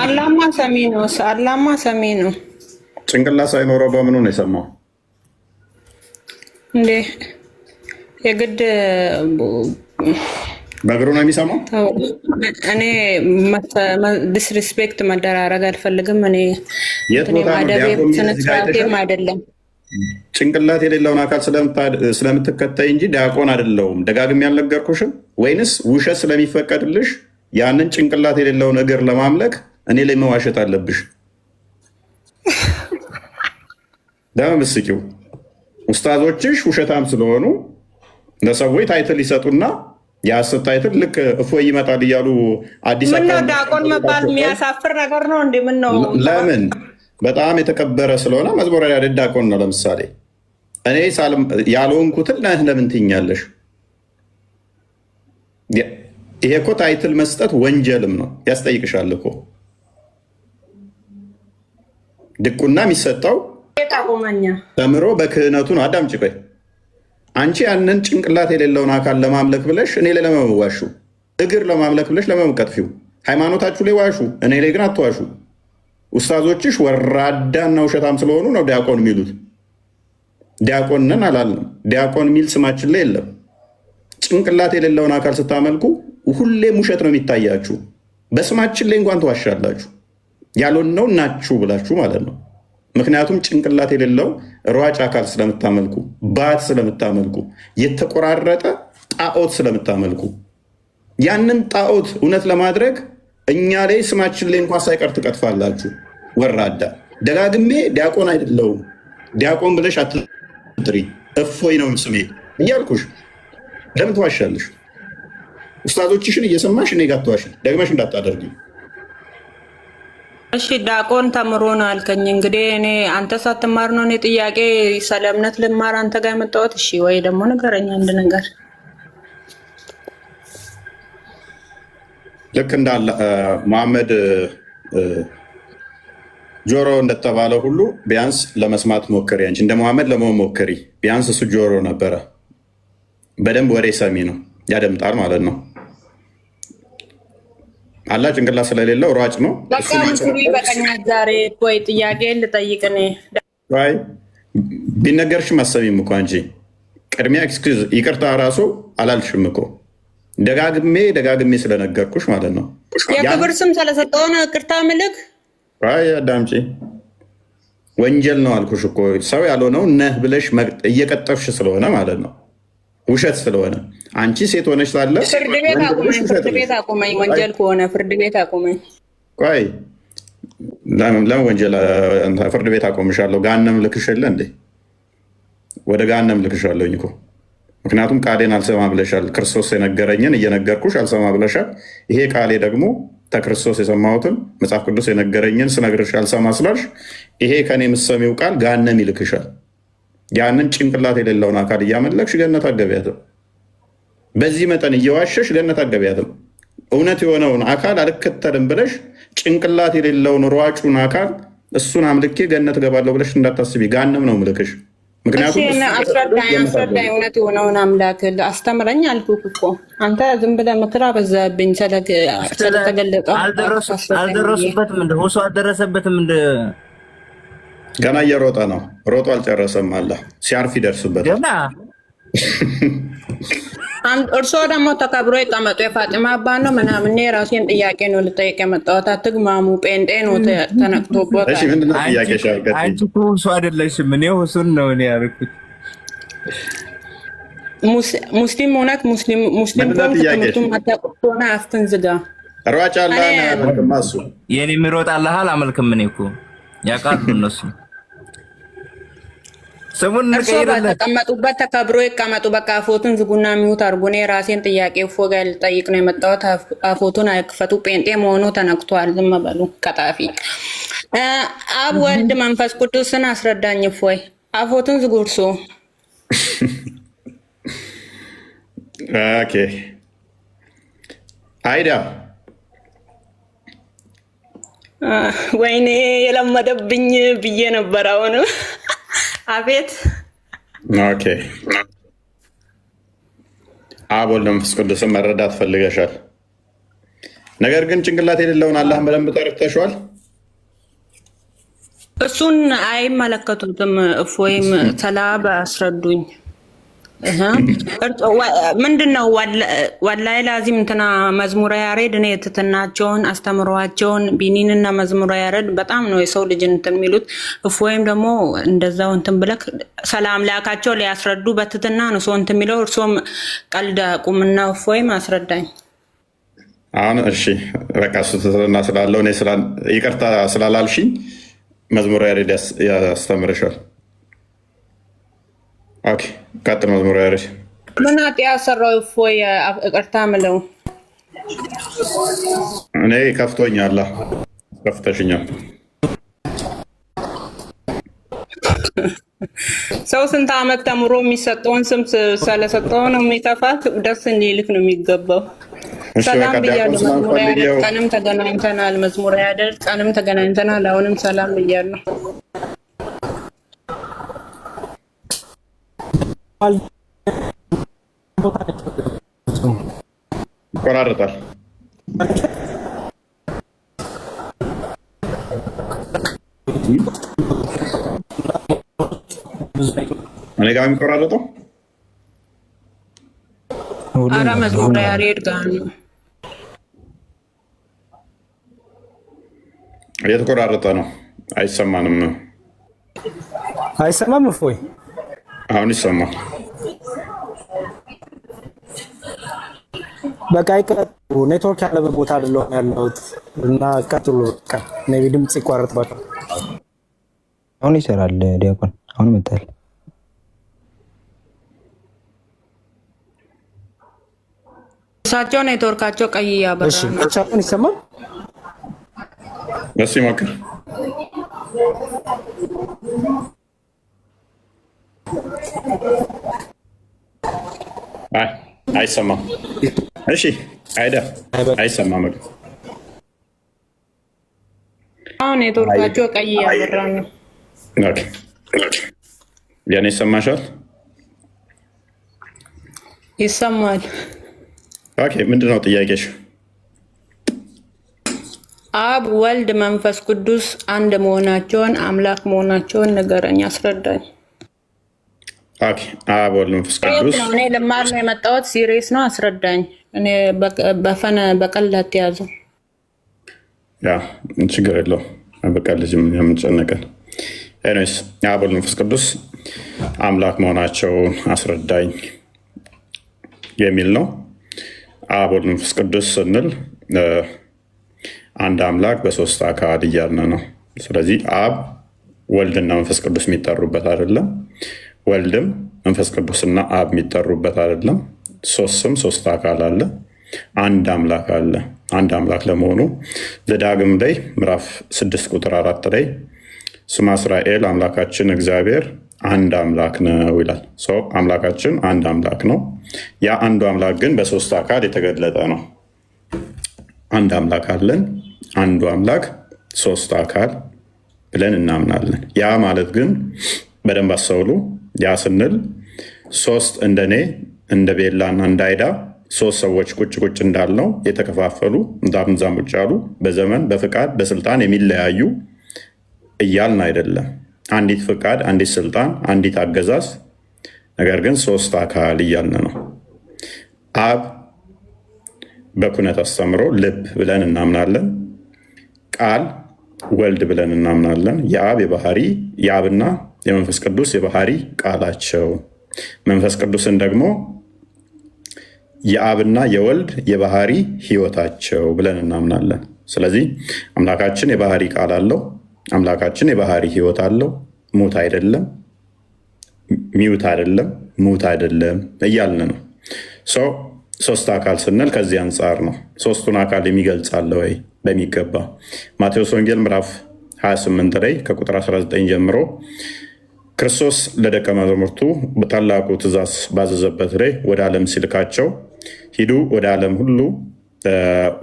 አላማ ሰሚ ነው። አላማ ሰሚ ነው። ጭንቅላት ሳይኖረው በምኑ ነው የሰማው እንዴ? የግድ በእግሩ ነው የሚሰማው። እኔ ዲስሪስፔክት መደራረግ አልፈልግም። እኔ ስነስርዓቴም አይደለም። ጭንቅላት የሌለውን አካል ስለምትከታይ እንጂ ዲያቆን አይደለሁም ደጋግሜ ያልነገርኩሽም? ወይንስ ውሸት ስለሚፈቀድልሽ ያንን ጭንቅላት የሌለውን እግር ለማምለክ እኔ ላይ መዋሸት አለብሽ? ለምስኪው ኡስታዞችሽ ውሸታም ስለሆኑ ለሰዎች ታይትል ይሰጡና የሐሰት ታይትል ልክ እፎይ ይመጣል እያሉ አዲስ ምነው ዲያቆን መባል የሚያሳፍር ነገር ነው እንዴ? ምን ነው ለምን? በጣም የተከበረ ስለሆነ መዝሙረ ዳዊት ዲያቆን ነው። ለምሳሌ እኔ ያልሆንኩትን ለምን ትይኛለሽ? ይሄ እኮ ታይትል መስጠት ወንጀልም ነው፣ ያስጠይቅሻል እኮ። ድቁና የሚሰጠው ተምሮ በክህነቱ ነው። አዳምጪ ቆይ። አንቺ ያንን ጭንቅላት የሌለውን አካል ለማምለክ ብለሽ እኔ ላይ ለመዋሹ፣ እግር ለማምለክ ብለሽ ለመቀጥፊው፣ ሃይማኖታችሁ ላይ ዋሹ፣ እኔ ላይ ግን አትዋሹ። ኡስታዞችሽ ወራዳና ውሸታም ስለሆኑ ነው ዲያቆን የሚሉት። ዲያቆን ነን አላልንም። ዲያቆን የሚል ስማችን ላይ የለም። ጭንቅላት የሌለውን አካል ስታመልኩ ሁሌም ውሸት ነው የሚታያችሁ። በስማችን ላይ እንኳን ትዋሻላችሁ። ያልሆነው ናችሁ ብላችሁ ማለት ነው። ምክንያቱም ጭንቅላት የሌለው ሯጭ አካል ስለምታመልኩ፣ ባት ስለምታመልኩ፣ የተቆራረጠ ጣዖት ስለምታመልኩ፣ ያንን ጣዖት እውነት ለማድረግ እኛ ላይ ስማችን ላይ እንኳን ሳይቀር ትቀጥፋላችሁ። ወራዳ ደጋግሜ ዲያቆን አይደለሁም ዲያቆን ብለሽ አትጥሪ፣ እፎይ ነው ስሜ እያልኩሽ ለምን ትዋሻለሽ? ኡስታዞችሽን እየሰማሽ እኔ ጋር ትዋሽ ደግመሽ እንዳታደርጊ። እሺ ዲያቆን ተምሮ ነው አልከኝ። እንግዲህ እኔ አንተ ሳትማር ነው እኔ ጥያቄ ስለ እምነት ልማር አንተ ጋር የመጣሁት። እሺ ወይ ደግሞ ንገረኝ አንድ ነገር። ልክ እንዳለ መሐመድ ጆሮ እንደተባለ ሁሉ ቢያንስ ለመስማት ሞክሪ። አንቺ እንደ መሐመድ ለመሞከሪ ቢያንስ እሱ ጆሮ ነበረ። በደንብ ወሬ ሰሚ ነው፣ ያደምጣል ማለት ነው። አላህ ጭንቅላት ስለሌለው ሯጭ ነው። ዛሬ ቆይ ጥያቄ ልጠይቅ። እኔ ቢነገርሽም አሰሚም እኮ አንቺ ቅድሚያ ኤክስኪውዝ ይቅርታ ራሱ አላልሽም እኮ ደጋግሜ ስለነገርኩሽ ማለት ነው። የክብር ስም ስለሰጠው ነው ይቅርታ ምልክ አይ አዳምጪ፣ ወንጀል ነው አልኩሽ እኮ ሰው ያልሆነው ነህ ብለሽ እየቀጠፍሽ ስለሆነ ማለት ነው፣ ውሸት ስለሆነ አንቺ ሴት ሆነሽ ሳለ ፍርድ ቤት አቁመኝ። ወንጀል ከሆነ ፍርድ ቤት አቁመኝ። ቆይ ለምን ወንጀል ፍርድ ቤት አቆምሻለሁ? ገሃነም ልክሽለ እንዴ? ወደ ገሃነም ልክሻለሁኝ እኮ ምክንያቱም ቃሌን አልሰማ ብለሻል። ክርስቶስ የነገረኝን እየነገርኩሽ አልሰማ ብለሻል። ይሄ ቃሌ ደግሞ ከክርስቶስ የሰማሁትን መጽሐፍ ቅዱስ የነገረኝን ስነግርሽ አልሰማ ስላልሽ ይሄ ከኔ የምትሰሚው ቃል ገሃነም ይልክሻል። ያንን ጭንቅላት የሌለውን አካል እያመለክሽ ገነት አትገቢያትም። በዚህ መጠን እየዋሸሽ ገነት አትገቢያትም። እውነት የሆነውን አካል አልከተልም ብለሽ ጭንቅላት የሌለውን ሯጩን አካል እሱን አምልኬ ገነት ገባለሁ ብለሽ እንዳታስቢ፣ ገሃነም ነው ምልክሽ። ምክንያቱም አስረዳኝ፣ እውነት የሆነውን አምላክ አስተምረኝ አልኩህ እኮ አንተ ዝም ብለህ ምክር አበዛብኝ። ስለተገለጠ አልደረሱበትም እንደ ሆሶ አልደረሰበትም እንደ ገና እየሮጠ ነው። ሮጦ አልጨረሰም። አለ ሲያርፍ ይደርስበታል። እርስዎ ደግሞ ተከብሮ ይቀመጡ። የፋጢማ አባ ነው ምናምን። እኔ የራሴን ጥያቄ ነው ልጠይቅ የመጣሁት። አትግማሙ። ጴንጤ ነው ተነቅቶበት። ምንድነው ጥያቄሽ? አንቺ እኮ ሁሱ አይደለሽም። እኔ ሁሱን ነው እኔ ያልኩት። ሙስሊም ሆነህ ሙስሊም ትምህርቱን ማታውቅ ከሆነ አፍህን ዝጋ። ሯጭ አለ ማሱ የኔ የሚሮጥ አለህ አላመልክም። እኔ እኮ ያውቃሉ እነሱ። ስሙን በተቀመጡበት ተከብሮ ይቀመጡ። በቃ አፎቱን ዝጉና ሚውት አድርጉ። እኔ የራሴን ጥያቄ ፎጋ ልጠይቅ ነው የመጣሁት። አፎቱን አይክፈቱ። ጴንጤ መሆኑ ተነክቷል። ዝም በሉ ቀጣፊ። አብ ወልድ መንፈስ ቅዱስን አስረዳኝ። እፎይ አፎቱን ዝጉ። እርሶ ኦኬ አይዳ ወይኔ የለመደብኝ ብዬ ነበር። አሁን አቤት። ኦኬ አብ ወልድ መንፈስ ቅዱስን መረዳት ፈልገሻል። ነገር ግን ጭንቅላት የሌለውን አላህን በደንብ ተረድተሽዋል። እሱን አይመለከቱትም። እፎይም ሰላም አስረዱኝ። ምንድነው ወላሂ ላዚም እንትና መዝሙረ ያሬድ እኔ ትትናቸውን አስተምሯቸውን ቢኒንና መዝሙረ ያሬድ በጣም ነው የሰው ልጅ እንትን የሚሉት። እፎይም ደግሞ እንደዛው እንትን ብለክ ሰላም ላካቸው ሊያስረዱ በትትና ነው ሰው እንትን የሚለው። እርሶም ቀልድ አቁምና እፎይም አስረዳኝ። አሁን እሺ በቃ እሱ ትትና ስላለው እኔ ይቅርታ ስላላልሽኝ መዝሙረ ያሬድ ያስተምርሻል። ኦኬ ቀጥል። መዝሙረ ያሬድ ምን ኃጢአት ሰራው? እፎይ ይቅርታ ምለው እኔ ከፍቶኛል። ከፍተሽኛል። ሰው ስንት ዓመት ተምሮ የሚሰጠውን ስም ስለሰጠው ነው የሚጠፋት። ደስ እንዲልክ ነው የሚገባው። ሰላም ብያለሁ። መዝሙረ ያሬድ ቀንም ተገናኝተናል። መዝሙረ ያሬድ ቀንም ተገናኝተናል። አሁንም ሰላም ብያለሁ። ይቆራረጣል። እኔ ጋር የሚቆራረጠው ኧረ መዝሙረ ያሬድ ጋር ነው እየተቆራረጠ ነው። አይሰማንም ነው። አይሰማም። እፎይ አሁን ይሰማል። በቃ ይቀጥሉ። ኔትወርክ ያለበት ቦታ አይደለም ያለሁት እና ቀጥሉ። በቃ ኔቪ ድምጽ ይቋረጥባታል። አሁን ይሰራል። ዲያቆን አሁን መጣል። እሳቸው ኔትወርካቸው ቀይ ያበራ። እሺ አሁን ይሰማል። እሺ ሞክር። አይሰማም። እሺ አይዳ አይሰማም። አሁን ኔትወርካቸው ቀይ ያበራ ነው። ኦኬ ያኔ ይሰማሻል? ይሰማል። ኦኬ ምንድነው ጥያቄሽ? አብ ወልድ መንፈስ ቅዱስ አንድ መሆናቸውን አምላክ መሆናቸውን ንገረኝ፣ አስረዳኝ። ኦኬ አብ ወልድ መንፈስ ቅዱስ እኔ ልማር ነው የመጣሁት። ሲሪየስ ነው፣ አስረዳኝ። እኔ በቀልድ አትያዘው። ያ ችግር የለውም። በቃ ልጅም የምንጨነቀን ኤኒዌይስ አብ ወልድ መንፈስ ቅዱስ አምላክ መሆናቸውን አስረዳኝ የሚል ነው። አብ ወልድ መንፈስ ቅዱስ ስንል አንድ አምላክ በሶስት አካል እያልን ነው። ስለዚህ አብ ወልድና መንፈስ ቅዱስ የሚጠሩበት አይደለም። ወልድም መንፈስ ቅዱስና አብ የሚጠሩበት አይደለም። ሶስት ስም ሶስት አካል አለ። አንድ አምላክ አለ። አንድ አምላክ ለመሆኑ ዘዳግም ላይ ምዕራፍ 6 ቁጥር 4 ላይ ስማ እስራኤል አምላካችን እግዚአብሔር አንድ አምላክ ነው ይላል። አምላካችን አንድ አምላክ ነው። ያ አንዱ አምላክ ግን በሶስት አካል የተገለጠ ነው። አንድ አምላክ አለን። አንዱ አምላክ ሶስት አካል ብለን እናምናለን። ያ ማለት ግን በደንብ አስተውሉ። ያ ስንል ሶስት እንደኔ እንደ ቤላና እንዳይዳ ሶስት ሰዎች ቁጭ ቁጭ እንዳልነው የተከፋፈሉ እንዳምዛም ቁጭ ያሉ በዘመን በፍቃድ በስልጣን የሚለያዩ እያልን አይደለም። አንዲት ፍቃድ፣ አንዲት ስልጣን፣ አንዲት አገዛዝ፣ ነገር ግን ሶስት አካል እያልን ነው። አብ በኩነት አስተምሮ ልብ ብለን እናምናለን። ቃል ወልድ ብለን እናምናለን። የአብ የባህሪ የአብና የመንፈስ ቅዱስ የባህሪ ቃላቸው፣ መንፈስ ቅዱስን ደግሞ የአብና የወልድ የባህሪ ህይወታቸው ብለን እናምናለን። ስለዚህ አምላካችን የባህሪ ቃል አለው። አምላካችን የባህሪ ህይወት አለው። ሙት አይደለም፣ ሚውት አይደለም፣ ሙት አይደለም እያልን ነው። ሶስት አካል ስንል ከዚህ አንጻር ነው። ሶስቱን አካል የሚገልጻለ ወይ? በሚገባ ማቴዎስ ወንጌል ምዕራፍ 28 ላይ ከቁጥር 19 ጀምሮ ክርስቶስ ለደቀ መዛሙርቱ በታላቁ ትእዛዝ ባዘዘበት ላይ ወደ ዓለም ሲልካቸው ሂዱ ወደ ዓለም ሁሉ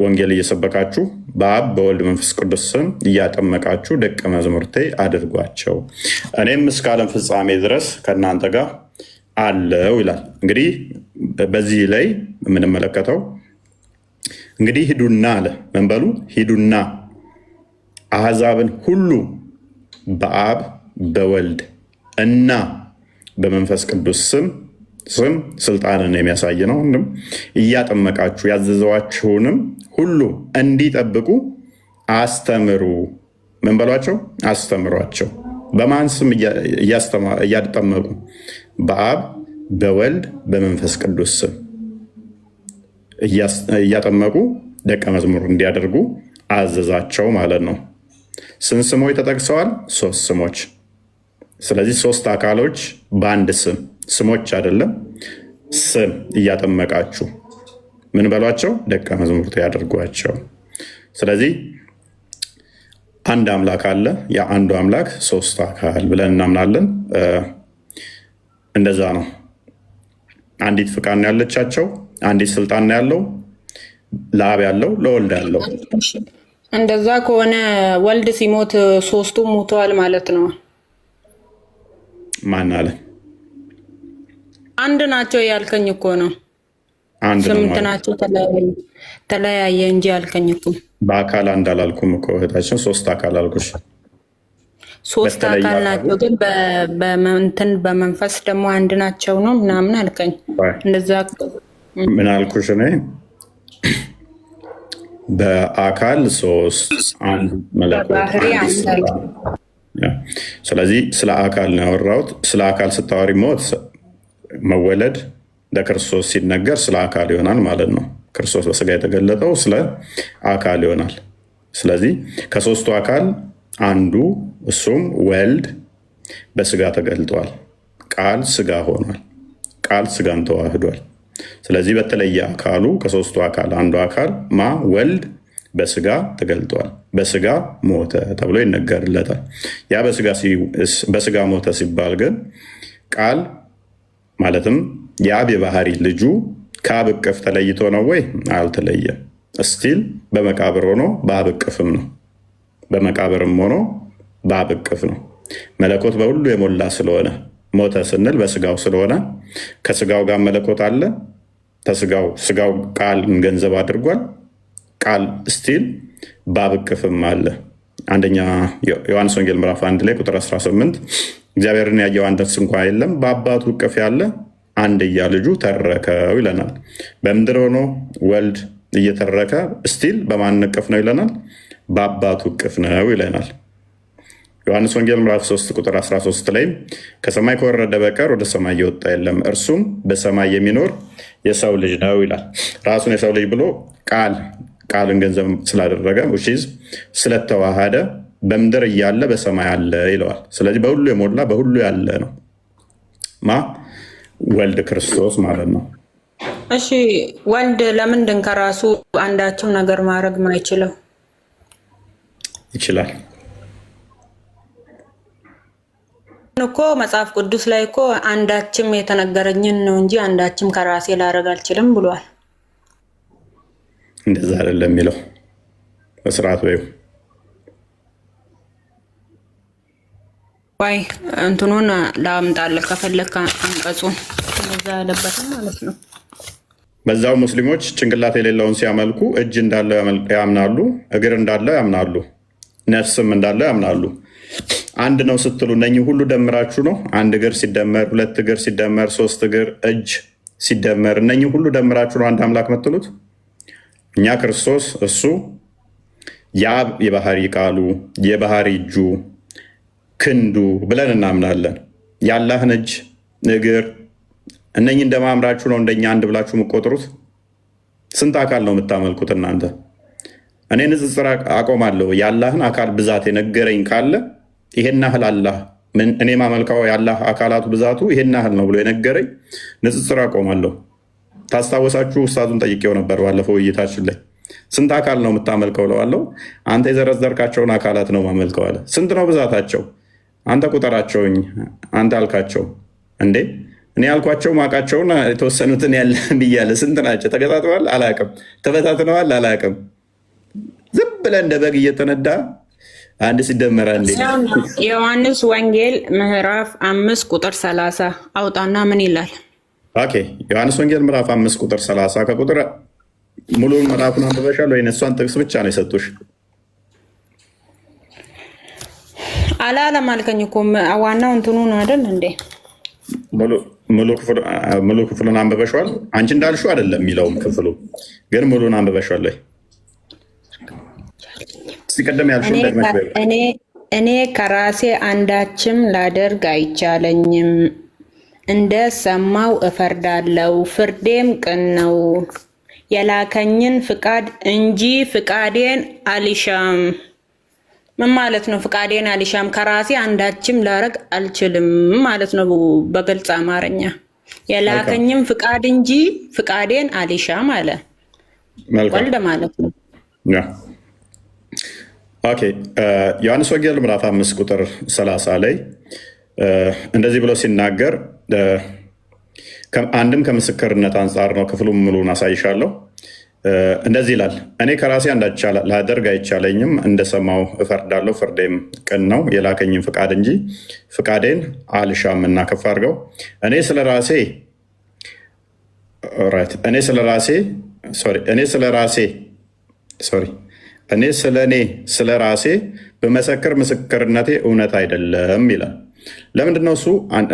ወንጌል እየሰበካችሁ በአብ በወልድ መንፈስ ቅዱስ ስም እያጠመቃችሁ ደቀ መዛሙርቴ አድርጓቸው እኔም እስከ ዓለም ፍጻሜ ድረስ ከእናንተ ጋር አለው ይላል። እንግዲህ በዚህ ላይ የምንመለከተው እንግዲህ ሂዱና አለ። ምን በሉ? ሂዱና አሕዛብን ሁሉ በአብ በወልድ እና በመንፈስ ቅዱስ ስም ስልጣንን የሚያሳይ ነው። እያጠመቃችሁ ያዘዘዋችሁንም ሁሉ እንዲጠብቁ አስተምሩ። ምን በሏቸው? አስተምሯቸው። በማን ስም እያጠመቁ? በአብ በወልድ በመንፈስ ቅዱስ ስም እያጠመቁ ደቀ መዝሙር እንዲያደርጉ አዘዛቸው ማለት ነው። ስንት ስሞች ተጠቅሰዋል? ሶስት ስሞች። ስለዚህ ሶስት አካሎች በአንድ ስም፣ ስሞች አይደለም፣ ስም እያጠመቃችሁ ምን በሏቸው? ደቀ መዛሙርት ያደርጓቸው። ስለዚህ አንድ አምላክ አለ። ያ አንዱ አምላክ ሶስት አካል ብለን እናምናለን። እንደዛ ነው። አንዲት ፍቃድ ነው ያለቻቸው፣ አንዲት ስልጣን ነው ያለው፣ ለአብ ያለው ለወልድ ያለው። እንደዛ ከሆነ ወልድ ሲሞት ሶስቱም ሞተዋል ማለት ነው። ማን አለ? አንድ ናቸው ያልከኝ እኮ ነው። አንድ ስምንት ናቸው ተለያየ እንጂ ያልከኝ እኮ። በአካል አንድ አላልኩም እኮ እህታችን፣ ሶስት አካል አልኩሽ። ሶስት አካል ናቸው ግን በመንፈስ ደግሞ አንድ ናቸው ነው ምናምን አልከኝ። እንደዛ ምን አልኩሽ? እኔ በአካል ሶስት አንድ መለኮት። ስለዚህ ስለ አካል ነው ያወራሁት። ስለ አካል ስታወሪ ሞት መወለድ ለክርስቶስ ሲነገር ስለ አካል ይሆናል ማለት ነው። ክርስቶስ በስጋ የተገለጠው ስለ አካል ይሆናል። ስለዚህ ከሶስቱ አካል አንዱ እሱም ወልድ በስጋ ተገልጧል። ቃል ስጋ ሆኗል። ቃል ስጋን ተዋህዷል። ስለዚህ በተለየ አካሉ ከሶስቱ አካል አንዱ አካል ወልድ በስጋ ተገልጧል። በስጋ ሞተ ተብሎ ይነገርለታል። ያ በስጋ ሞተ ሲባል ግን ቃል ማለትም የአብ የባህሪ ልጁ ከአብ እቅፍ ተለይቶ ነው ወይ? አልተለየም። እስቲል በመቃብር ሆኖ በአብ እቅፍም ነው። በመቃብርም ሆኖ በአብ እቅፍ ነው። መለኮት በሁሉ የሞላ ስለሆነ ሞተ ስንል በስጋው ስለሆነ ከስጋው ጋር መለኮት አለ። ስጋው ቃልን ገንዘብ አድርጓል። ቃል እስቲል በአብ እቅፍም አለ። አንደኛ ዮሐንስ ወንጌል ምዕራፍ 1 ላይ ቁጥር 18 እግዚአብሔርን ያየው አንድስ እንኳ የለም፣ በአባቱ እቅፍ ያለ አንድያ ልጁ ተረከው ይለናል። በምድር ሆኖ ወልድ እየተረከ እስቲል በማን እቅፍ ነው ይለናል? በአባቱ እቅፍ ነው ይለናል። ዮሐንስ ወንጌል ምዕራፍ 3 ቁጥር 13 ላይ ከሰማይ ከወረደ በቀር ወደ ሰማይ የወጣ የለም እርሱም በሰማይ የሚኖር የሰው ልጅ ነው ይላል። ራሱን የሰው ልጅ ብሎ ቃልን ገንዘብ ስላደረገ ስለተዋሃደ በምድር እያለ በሰማይ አለ ይለዋል። ስለዚህ በሁሉ የሞላ በሁሉ ያለ ነው ወልድ ክርስቶስ ማለት ነው። እሺ ወልድ ለምንድን ከራሱ አንዳቸው ነገር ማድረግ ማይችለው? ይችላል እኮ መጽሐፍ ቅዱስ ላይ እኮ አንዳችም የተነገረኝን ነው እንጂ አንዳችም ከራሴ ላደርግ አልችልም ብሏል። እንደዛ አይደለም የሚለው በስርዓት ወይ ወይ እንትኑን ላምጣልህ ከፈለክ አንቀጹን እንደዛ ያለበትም ማለት ነው። በዛው ሙስሊሞች ጭንቅላት የሌለውን ሲያመልኩ እጅ እንዳለው ያምናሉ፣ እግር እንዳለው ያምናሉ፣ ነፍስም እንዳለው ያምናሉ። አንድ ነው ስትሉ እነኚህ ሁሉ ደምራችሁ ነው። አንድ እግር ሲደመር፣ ሁለት እግር ሲደመር፣ ሶስት እግር፣ እጅ ሲደመር እነኚህ ሁሉ ደምራችሁ ነው አንድ አምላክ የምትሉት? እኛ ክርስቶስ እሱ የአብ የባህሪ ቃሉ የባህሪ እጁ ክንዱ ብለን እናምናለን። የአላህን እጅ እግር እነኚህ እንደማምራችሁ ነው እንደኛ አንድ ብላችሁ የምቆጥሩት? ስንት አካል ነው የምታመልኩት እናንተ? እኔ ንጽጽር አቆማለሁ። የአላህን አካል ብዛት የነገረኝ ካለ ይሄን ያህል አላህ እኔ ማመልካው የአላህ አካላቱ ብዛቱ ይሄን ያህል ነው ብሎ የነገረኝ ንጽጽር አቆማለሁ። ታስታወሳችሁ? ኡስታዙን ጠይቄው ነበር ባለፈው ውይይታችን ላይ ስንት አካል ነው የምታመልከው ለዋለው። አንተ የዘረዘርካቸውን አካላት ነው ማመልከው አለ። ስንት ነው ብዛታቸው? አንተ ቁጠራቸውኝ አንተ አልካቸው እንዴ? እኔ ያልኳቸው ማቃቸውን የተወሰኑትን ያለ ብያለ። ስንት ናቸው? ተገጣጥመዋል? አላቅም። ተበታትነዋል? አላቅም። ዝም ብለህ እንደ በግ እየተነዳ አንድ ሲደመር አንዴ። ዮሐንስ ወንጌል ምዕራፍ 5 ቁጥር 30 አውጣና ምን ይላል? ኦኬ ዮሐንስ ወንጌል ምዕራፍ 5 ቁጥር 30 ከቁጥር ሙሉውን ምዕራፉን አንብበሻል ወይ? እሷን ጥቅስ ብቻ ነው የሰጡሽ? አላለም አልከኝ እኮ ዋናው እንትኑ ነው አይደል እንዴ? ሙሉ ክፍሉን አንብበሻል? አንቺ እንዳልሽው አይደለም የሚለውም ክፍሉ ግን ሙሉን አንብበሻል ወይ? ሲቀደም ያልሽው እኔ ከራሴ አንዳችም ላደርግ አይቻለኝም፣ እንደ ሰማው እፈርዳለሁ፣ ፍርዴም ቅን ነው። የላከኝን ፍቃድ እንጂ ፍቃዴን አልሻም። ምን ማለት ነው? ፍቃዴን አልሻም ከራሴ አንዳችም ላረግ አልችልም ማለት ነው በግልጽ አማርኛ። የላከኝም ፍቃድ እንጂ ፍቃዴን አልሻም አለ ወልድ ማለት ነው። ኦኬ ዮሐንስ ወንጌል ምዕራፍ 5 ቁጥር 30 ላይ እንደዚህ ብሎ ሲናገር አንድም ከምስክርነት አንጻር ነው። ክፍሉም ሙሉን አሳይሻለሁ። እንደዚህ ይላል፣ እኔ ከራሴ አንዳች ላደርግ አይቻለኝም፣ እንደሰማው እፈርዳለሁ፣ ፍርዴም ቅን ነው። የላከኝም ፍቃድ እንጂ ፍቃዴን አልሻም እና ከፍ አድርገው እኔ ስለ ራሴ በመሰክር ምስክርነቴ እውነት አይደለም ይላል። ለምንድነው እሱ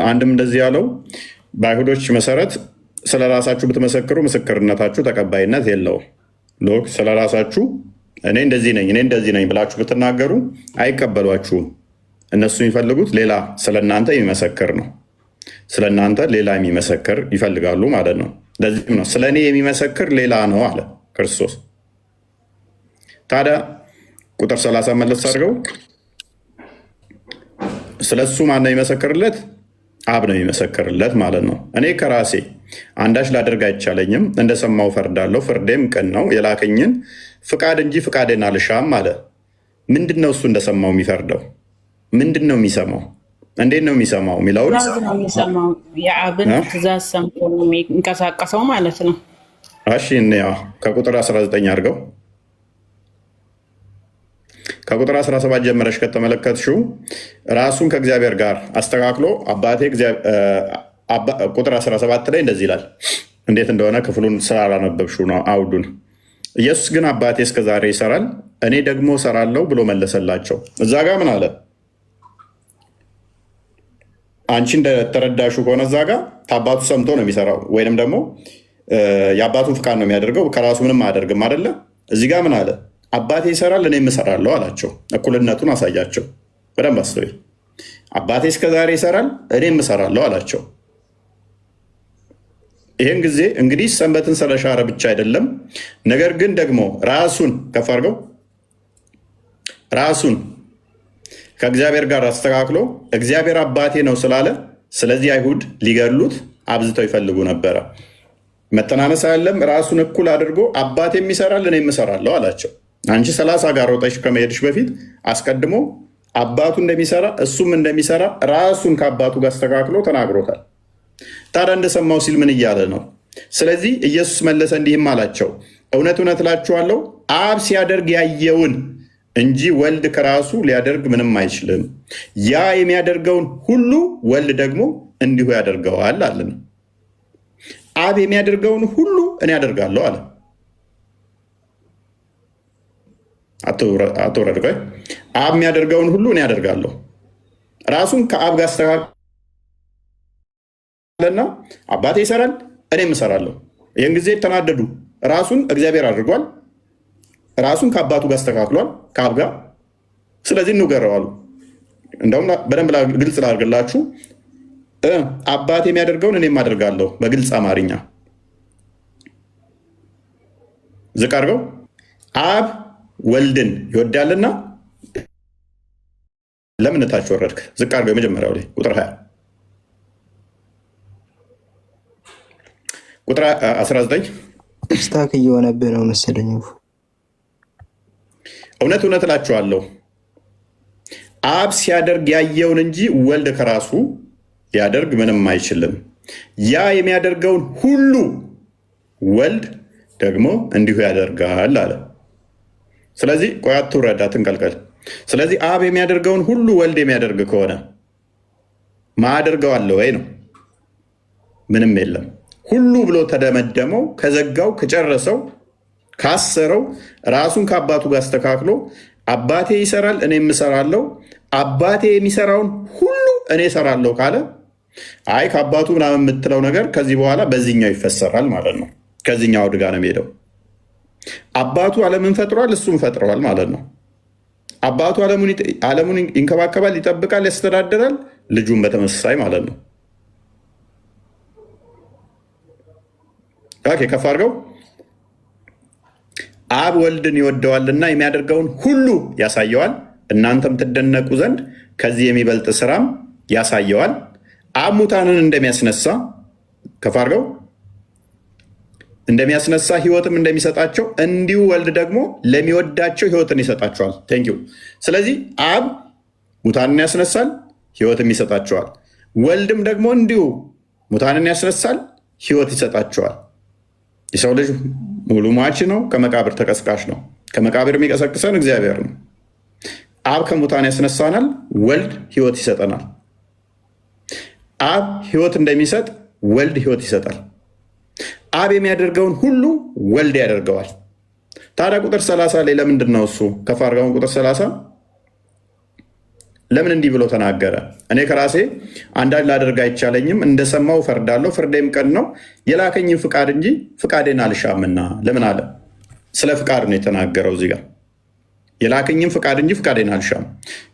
አንድም እንደዚህ ያለው? በአይሁዶች መሰረት ስለ ራሳችሁ ብትመሰክሩ ምስክርነታችሁ ተቀባይነት የለውም። ሎክ ስለ ራሳችሁ እኔ እንደዚህ ነኝ ብላችሁ ብትናገሩ አይቀበሏችሁም። እነሱ የሚፈልጉት ሌላ ስለእናንተ የሚመሰክር ነው። ስለእናንተ ሌላ የሚመሰክር ይፈልጋሉ ማለት ነው። ለዚህም ነው ስለ እኔ የሚመሰክር ሌላ ነው አለ ክርስቶስ። ታዲያ ቁጥር 30 መለስ አድርገው ስለ እሱ ማነው የሚመሰክርለት? አብ ነው የሚመሰክርለት ማለት ነው። እኔ ከራሴ አንዳች ላደርግ አይቻለኝም፣ እንደሰማው ፈርዳለሁ፣ ፍርዴም ቅን ነው። የላከኝን ፍቃድ እንጂ ፍቃዴን አልሻም አለ። ምንድን ነው እሱ እንደሰማው የሚፈርደው? ምንድን ነው የሚሰማው? እንዴት ነው የሚሰማው የሚለውን የአብን ትእዛዝ ሰምቶ ነው የሚንቀሳቀሰው ማለት ነው። እሺ ከቁጥር 19 አድርገው ከቁጥር 17 ጀምረሽ ከተመለከትሽው ራሱን ከእግዚአብሔር ጋር አስተካክሎ ቁጥር 17 ላይ እንደዚህ ይላል። እንዴት እንደሆነ ክፍሉን ስላላነበብሽው ነው አውዱን። ኢየሱስ ግን አባቴ እስከዛሬ ይሰራል፣ እኔ ደግሞ እሰራለሁ ብሎ መለሰላቸው። እዛ ጋር ምን አለ? አንቺ እንደተረዳሹ ከሆነ እዛ ጋር ከአባቱ ሰምቶ ነው የሚሰራው፣ ወይንም ደግሞ የአባቱ ፍቃድ ነው የሚያደርገው። ከራሱ ምንም አያደርግም አይደለ? እዚህ ጋር ምን አለ? አባቴ ይሰራል እኔም እሰራለሁ አላቸው። እኩልነቱን አሳያቸው። በደንብ አስተውይ። አባቴ እስከዛሬ ይሰራል እኔም እሰራለሁ አላቸው። ይህን ጊዜ እንግዲህ ሰንበትን ስለሻረ ብቻ አይደለም፣ ነገር ግን ደግሞ ራሱን ከፍ አድርገው ራሱን ከእግዚአብሔር ጋር አስተካክሎ እግዚአብሔር አባቴ ነው ስላለ፣ ስለዚህ አይሁድ ሊገድሉት አብዝተው ይፈልጉ ነበረ። መተናነስ አይደለም፣ ራሱን እኩል አድርጎ አባቴም ይሰራል እኔም እሰራለሁ አላቸው። አንቺ 30 ጋር ሮጠሽ ከመሄድሽ በፊት አስቀድሞ አባቱ እንደሚሰራ እሱም እንደሚሰራ ራሱን ከአባቱ ጋር አስተካክሎ ተናግሮታል። ታዲያ እንደሰማው ሲል ምን እያለ ነው? ስለዚህ ኢየሱስ መለሰ እንዲህም አላቸው፣ እውነት እውነት እላችኋለሁ አብ ሲያደርግ ያየውን እንጂ ወልድ ከራሱ ሊያደርግ ምንም አይችልም። ያ የሚያደርገውን ሁሉ ወልድ ደግሞ እንዲሁ ያደርገዋል አለን። አብ የሚያደርገውን ሁሉ እኔ ያደርጋለሁ አለ። አትወረድ። ቆይ አብ የሚያደርገውን ሁሉ እኔ ያደርጋለሁ። ራሱን ከአብ ጋር አስተካክለና አባቴ ይሰራል እኔም እሰራለሁ። ይህን ጊዜ ተናደዱ። ራሱን እግዚአብሔር አድርጓል፣ ራሱን ከአባቱ ጋር አስተካክሏል ከአብ ጋር። ስለዚህ እንውገረዋሉ። እንደውም በደንብ ግልጽ ላድርግላችሁ፣ አባቴ የሚያደርገውን እኔም አደርጋለሁ። በግልጽ አማርኛ ዝቅ አድርገው አብ ወልድን ይወዳልና ለምን ታች ወረድክ? ዝቅ አድርገው የመጀመሪያው ላይ ቁጥር 20 ቁጥር 19 ስታክ እየሆነብህ ነው መሰለኝ። እውነት እውነት እላችኋለሁ አብ ሲያደርግ ያየውን እንጂ ወልድ ከራሱ ሊያደርግ ምንም አይችልም። ያ የሚያደርገውን ሁሉ ወልድ ደግሞ እንዲሁ ያደርጋል አለ። ስለዚህ ቆይ አትውረድ፣ አትንቀልቀል። ስለዚህ አብ የሚያደርገውን ሁሉ ወልድ የሚያደርግ ከሆነ ማደርገው አለ ወይ ነው? ምንም የለም። ሁሉ ብሎ ተደመደመው፣ ከዘጋው፣ ከጨረሰው፣ ካሰረው፣ ራሱን ከአባቱ ጋር አስተካክሎ አባቴ ይሰራል እኔም እሰራለሁ፣ አባቴ የሚሰራውን ሁሉ እኔ እሰራለሁ ካለ አይ ከአባቱ ምናምን የምትለው ነገር ከዚህ በኋላ በዚህኛው ይፈሰራል ማለት ነው። ከዚህኛው አውድ ጋር ነው የሚሄደው። አባቱ ዓለምን ፈጥሯል፣ እሱም ፈጥረዋል ማለት ነው። አባቱ ዓለሙን ይንከባከባል፣ ይጠብቃል፣ ያስተዳድራል፣ ልጁን በተመሳሳይ ማለት ነው። ከፍ አድርገው አብ ወልድን ይወደዋልና የሚያደርገውን ሁሉ ያሳየዋል፣ እናንተም ትደነቁ ዘንድ ከዚህ የሚበልጥ ስራም ያሳየዋል። አብ ሙታንን እንደሚያስነሳ ከፍ አድርገው እንደሚያስነሳ ህይወትም እንደሚሰጣቸው እንዲሁ ወልድ ደግሞ ለሚወዳቸው ህይወትን ይሰጣቸዋል። ቴንኪው። ስለዚህ አብ ሙታንን ያስነሳል፣ ህይወትም ይሰጣቸዋል። ወልድም ደግሞ እንዲሁ ሙታንን ያስነሳል፣ ህይወት ይሰጣቸዋል። የሰው ልጅ ሙሉ ሟች ነው፣ ከመቃብር ተቀስቃሽ ነው። ከመቃብር የሚቀሰቅሰን እግዚአብሔር ነው። አብ ከሙታን ያስነሳናል፣ ወልድ ህይወት ይሰጠናል። አብ ህይወት እንደሚሰጥ ወልድ ህይወት ይሰጣል። አብ የሚያደርገውን ሁሉ ወልድ ያደርገዋል። ታዲያ ቁጥር 30 ላይ ለምንድን ነው እሱ ከፍ አድርገውን ቁጥር 30 ለምን እንዲህ ብሎ ተናገረ? እኔ ከራሴ አንዳች ላደርግ አይቻለኝም፣ እንደሰማው ፈርዳለሁ፣ ፍርዴም ቅን ነው፣ የላከኝን ፍቃድ እንጂ ፍቃዴን አልሻምና። ለምን አለ? ስለ ፍቃድ ነው የተናገረው እዚህ ጋር። የላከኝን ፍቃድ እንጂ ፍቃዴን አልሻም።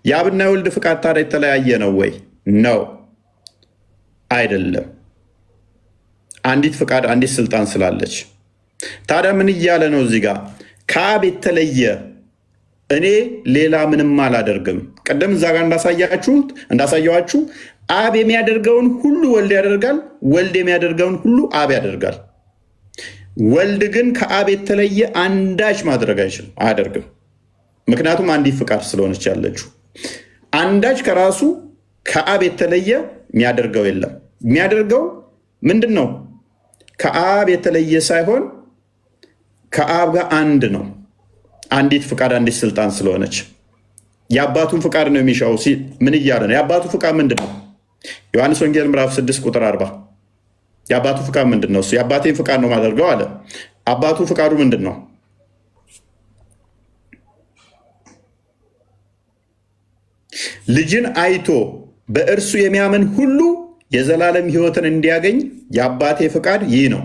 የአብና የወልድ ፍቃድ ታዲያ የተለያየ ነው ወይ? ነው አይደለም። አንዲት ፍቃድ፣ አንዲት ስልጣን ስላለች። ታዲያ ምን እያለ ነው እዚህ ጋር? ከአብ የተለየ እኔ ሌላ ምንም አላደርግም። ቀደም እዛ ጋር እንዳሳየዋችሁ አብ የሚያደርገውን ሁሉ ወልድ ያደርጋል፣ ወልድ የሚያደርገውን ሁሉ አብ ያደርጋል። ወልድ ግን ከአብ የተለየ አንዳች ማድረግ አይችልም፣ አያደርግም። ምክንያቱም አንዲት ፍቃድ ስለሆነች ያለችው። አንዳች ከራሱ ከአብ የተለየ የሚያደርገው የለም። የሚያደርገው ምንድን ነው? ከአብ የተለየ ሳይሆን ከአብ ጋር አንድ ነው። አንዲት ፍቃድ፣ አንዲት ስልጣን ስለሆነች የአባቱን ፍቃድ ነው የሚሻው። ምን እያለ ነው? የአባቱ ፍቃድ ምንድን ነው? ዮሐንስ ወንጌል ምዕራፍ 6 ቁጥር 40 የአባቱ ፍቃድ ምንድን ነው? እሱ የአባቴን ፍቃድ ነው ማደርገው አለ። አባቱ ፍቃዱ ምንድን ነው? ልጅን አይቶ በእርሱ የሚያምን ሁሉ የዘላለም ሕይወትን እንዲያገኝ የአባቴ ፍቃድ ይህ ነው።